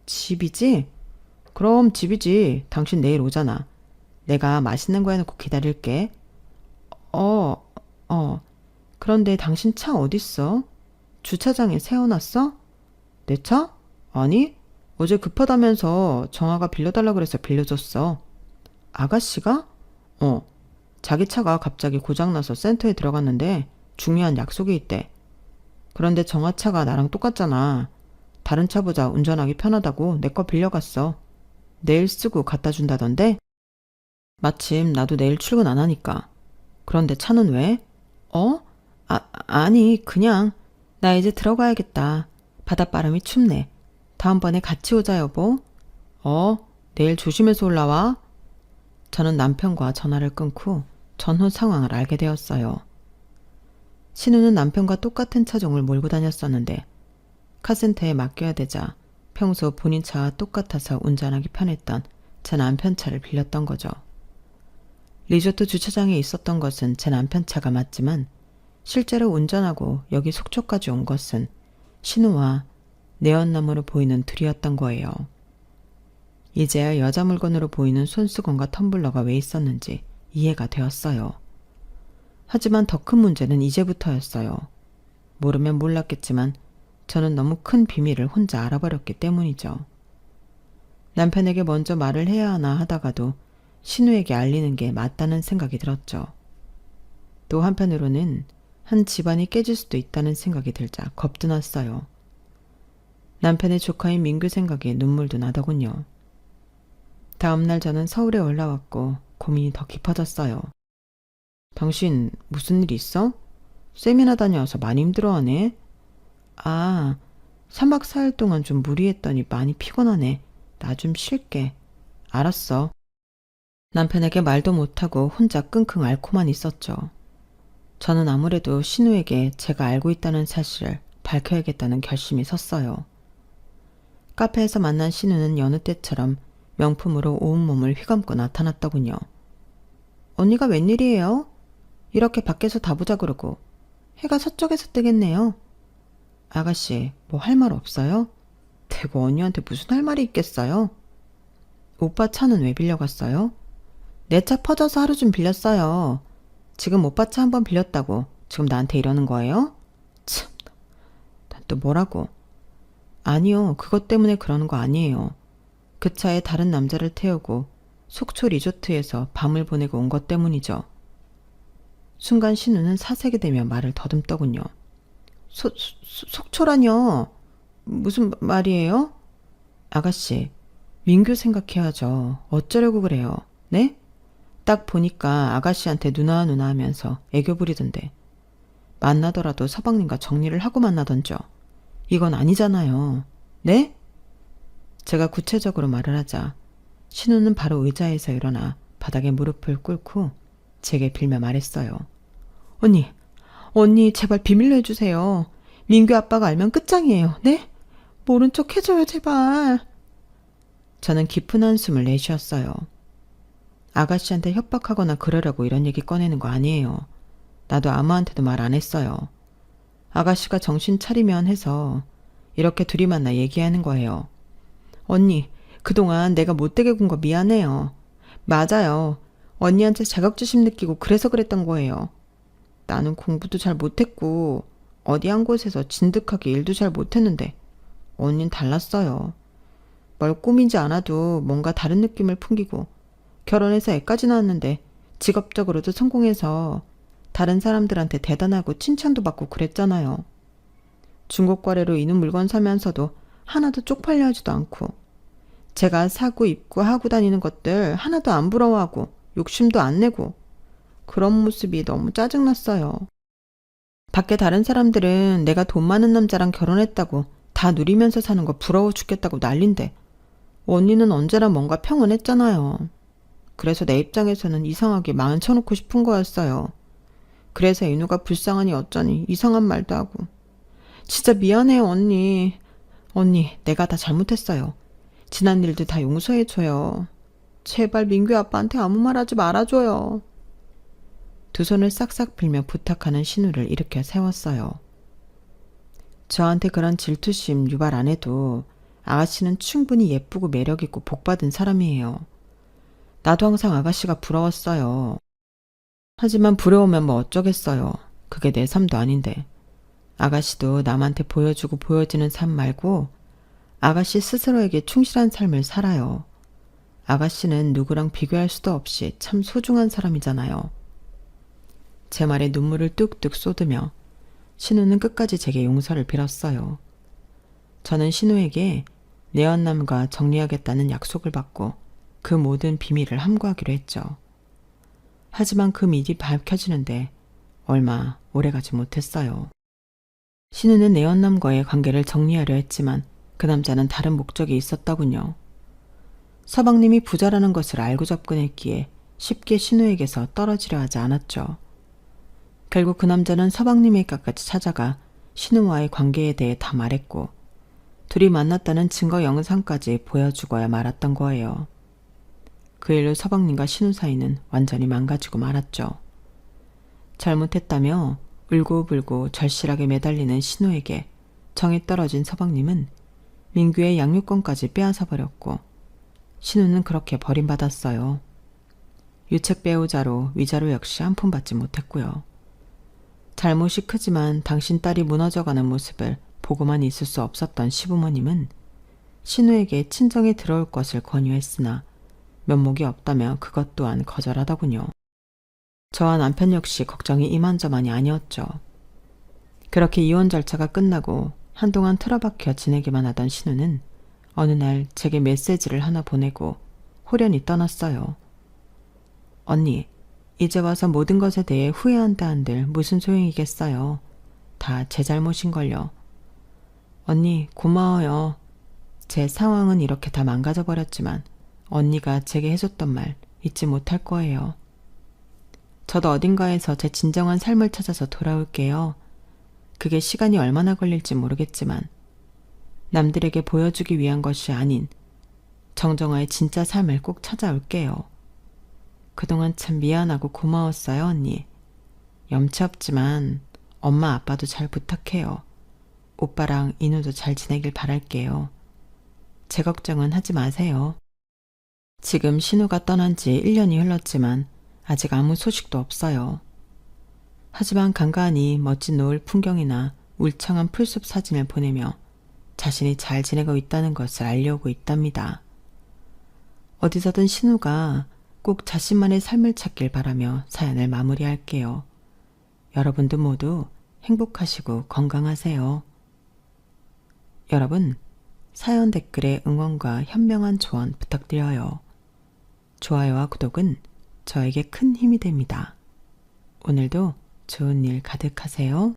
집이지? 그럼 집이지. 당신 내일 오잖아. 내가 맛있는 거 해놓고 기다릴게. 그런데 당신 차 어딨어? 주차장에 세워놨어? 내 차? 아니, 어제 급하다면서 정아가 빌려달라 그래서 빌려줬어. 아가씨가? 자기 차가 갑자기 고장나서 센터에 들어갔는데 중요한 약속이 있대. 그런데 정아 차가 나랑 똑같잖아. 다른 차보다 운전하기 편하다고 내 거 빌려갔어. 내일 쓰고 갖다 준다던데? 마침 나도 내일 출근 안 하니까. 그런데 차는 왜? 아니, 그냥. 나 이제 들어가야겠다. 바닷바람이 춥네. 다음번에 같이 오자, 여보. 내일 조심해서 올라와. 저는 남편과 전화를 끊고 전후 상황을 알게 되었어요. 신우는 남편과 똑같은 차종을 몰고 다녔었는데 카센터에 맡겨야 되자 평소 본인 차와 똑같아서 운전하기 편했던 제 남편 차를 빌렸던 거죠. 리조트 주차장에 있었던 것은 제 남편 차가 맞지만 실제로 운전하고 여기 속초까지 온 것은 신우와 네온나무로 보이는 둘이었던 거예요. 이제야 여자 물건으로 보이는 손수건과 텀블러가 왜 있었는지 이해가 되었어요. 하지만 더 큰 문제는 이제부터였어요. 모르면 몰랐겠지만 저는 너무 큰 비밀을 혼자 알아버렸기 때문이죠. 남편에게 먼저 말을 해야 하나 하다가도 신우에게 알리는 게 맞다는 생각이 들었죠. 또 한편으로는 한 집안이 깨질 수도 있다는 생각이 들자 겁도 났어요. 남편의 조카인 민규 생각에 눈물도 나더군요. 다음날 저는 서울에 올라왔고 고민이 더 깊어졌어요. 당신 무슨 일 있어? 세미나 다녀와서 많이 힘들어하네. 3박 4일 동안 좀 무리했더니 많이 피곤하네. 나 좀 쉴게. 알았어. 남편에게 말도 못하고 혼자 끙끙 앓고만 있었죠. 저는 아무래도 신우에게 제가 알고 있다는 사실을 밝혀야겠다는 결심이 섰어요. 카페에서 만난 신우는 여느 때처럼 명품으로 온몸을 휘감고 나타났더군요. 언니가 웬일이에요? 이렇게 밖에서 다 보자 그러고 해가 서쪽에서 뜨겠네요. 아가씨, 뭐 할 말 없어요? 대고 언니한테 무슨 할 말이 있겠어요? 오빠 차는 왜 빌려갔어요? 내 차 퍼져서 하루 좀 빌렸어요. 지금 오빠 차 한 번 빌렸다고 지금 나한테 이러는 거예요? 참, 난 또 뭐라고? 아니요, 그것 때문에 그러는 거 아니에요. 그 차에 다른 남자를 태우고 속초 리조트에서 밤을 보내고 온 것 때문이죠. 순간 신우는 사색이 되며 말을 더듬더군요. 속초라뇨? 무슨 말이에요? 아가씨, 민규 생각해야죠. 어쩌려고 그래요? 네? 딱 보니까 아가씨한테 누나 하면서 애교 부리던데. 만나더라도 서방님과 정리를 하고 만나던죠. 이건 아니잖아요. 네? 제가 구체적으로 말을 하자 신우는 바로 의자에서 일어나 바닥에 무릎을 꿇고 제게 빌며 말했어요. 언니 제발 비밀로 해주세요. 민규 아빠가 알면 끝장이에요. 네? 모른 척 해줘요 제발. 저는 깊은 한숨을 내쉬었어요. 아가씨한테 협박하거나 그러려고 이런 얘기 꺼내는 거 아니에요. 나도 아무한테도 말 안 했어요. 아가씨가 정신 차리면 해서 이렇게 둘이 만나 얘기하는 거예요. 언니, 그동안 내가 못되게 군 거 미안해요. 맞아요. 언니한테 자격지심 느끼고 그래서 그랬던 거예요. 나는 공부도 잘 못했고 어디 한 곳에서 진득하게 일도 잘 못했는데 언닌 달랐어요. 뭘 꾸미지 않아도 뭔가 다른 느낌을 풍기고 결혼해서 애까지 낳았는데 직업적으로도 성공해서 다른 사람들한테 대단하고 칭찬도 받고 그랬잖아요. 중고 거래로 이는 물건 사면서도 하나도 쪽팔려 하지도 않고 제가 사고 입고 하고 다니는 것들 하나도 안 부러워하고 욕심도 안 내고 그런 모습이 너무 짜증났어요. 밖에 다른 사람들은 내가 돈 많은 남자랑 결혼했다고 다 누리면서 사는 거 부러워 죽겠다고 난린데 언니는 언제나 뭔가 평온했잖아요. 그래서 내 입장에서는 이상하게 마음 쳐놓고 싶은 거였어요. 그래서 인우가 불쌍하니 어쩌니 이상한 말도 하고. 진짜 미안해요 언니. 언니 내가 다 잘못했어요. 지난 일도 다 용서해줘요. 제발 민규 아빠한테 아무 말 하지 말아줘요. 두 손을 싹싹 빌며 부탁하는 신우를 일으켜 세웠어요. 저한테 그런 질투심 유발 안 해도 아가씨는 충분히 예쁘고 매력있고 복받은 사람이에요. 나도 항상 아가씨가 부러웠어요. 하지만 부러우면 뭐 어쩌겠어요. 그게 내 삶도 아닌데. 아가씨도 남한테 보여주고 보여지는 삶 말고 아가씨 스스로에게 충실한 삶을 살아요. 아가씨는 누구랑 비교할 수도 없이 참 소중한 사람이잖아요. 제 말에 눈물을 뚝뚝 쏟으며 신우는 끝까지 제게 용서를 빌었어요. 저는 신우에게 내연남과 정리하겠다는 약속을 받고 그 모든 비밀을 함구하기로 했죠. 하지만 그 미리 밝혀지는데 얼마 오래가지 못했어요. 신우는 내연남과의 관계를 정리하려 했지만 그 남자는 다른 목적이 있었더군요. 서방님이 부자라는 것을 알고 접근했기에 쉽게 신우에게서 떨어지려 하지 않았죠. 결국 그 남자는 서방님에게까지 찾아가 신우와의 관계에 대해 다 말했고 둘이 만났다는 증거 영상까지 보여주고야 말았던 거예요. 그 일로 서방님과 신우 사이는 완전히 망가지고 말았죠. 잘못했다며 울고불고 절실하게 매달리는 신우에게 정이 떨어진 서방님은 민규의 양육권까지 빼앗아 버렸고 신우는 그렇게 버림받았어요. 유책 배우자로 위자료 역시 한 푼 받지 못했고요. 잘못이 크지만 당신 딸이 무너져가는 모습을 보고만 있을 수 없었던 시부모님은 신우에게 친정에 들어올 것을 권유했으나 면목이 없다며 그것 또한 거절하더군요. 저와 남편 역시 걱정이 이만저만이 아니었죠. 그렇게 이혼 절차가 끝나고 한동안 틀어박혀 지내기만 하던 신우는 어느 날 제게 메시지를 하나 보내고 호련히 떠났어요. 언니, 이제 와서 모든 것에 대해 후회한다 한들 무슨 소용이겠어요. 다 제 잘못인걸요. 언니, 고마워요. 제 상황은 이렇게 다 망가져버렸지만 언니가 제게 해줬던 말 잊지 못할 거예요. 저도 어딘가에서 제 진정한 삶을 찾아서 돌아올게요. 그게 시간이 얼마나 걸릴지 모르겠지만 남들에게 보여주기 위한 것이 아닌 정정화의 진짜 삶을 꼭 찾아올게요. 그동안 참 미안하고 고마웠어요, 언니. 염치 없지만 엄마 아빠도 잘 부탁해요. 오빠랑 인우도 잘 지내길 바랄게요. 제 걱정은 하지 마세요. 지금 신우가 떠난 지 1년이 흘렀지만 아직 아무 소식도 없어요. 하지만 간간히 멋진 노을 풍경이나 울창한 풀숲 사진을 보내며 자신이 잘 지내고 있다는 것을 알려오고 있답니다. 어디서든 신우가 꼭 자신만의 삶을 찾길 바라며 사연을 마무리할게요. 여러분도 모두 행복하시고 건강하세요. 여러분, 사연 댓글에 응원과 현명한 조언 부탁드려요. 좋아요와 구독은 저에게 큰 힘이 됩니다. 오늘도 좋은 일 가득하세요.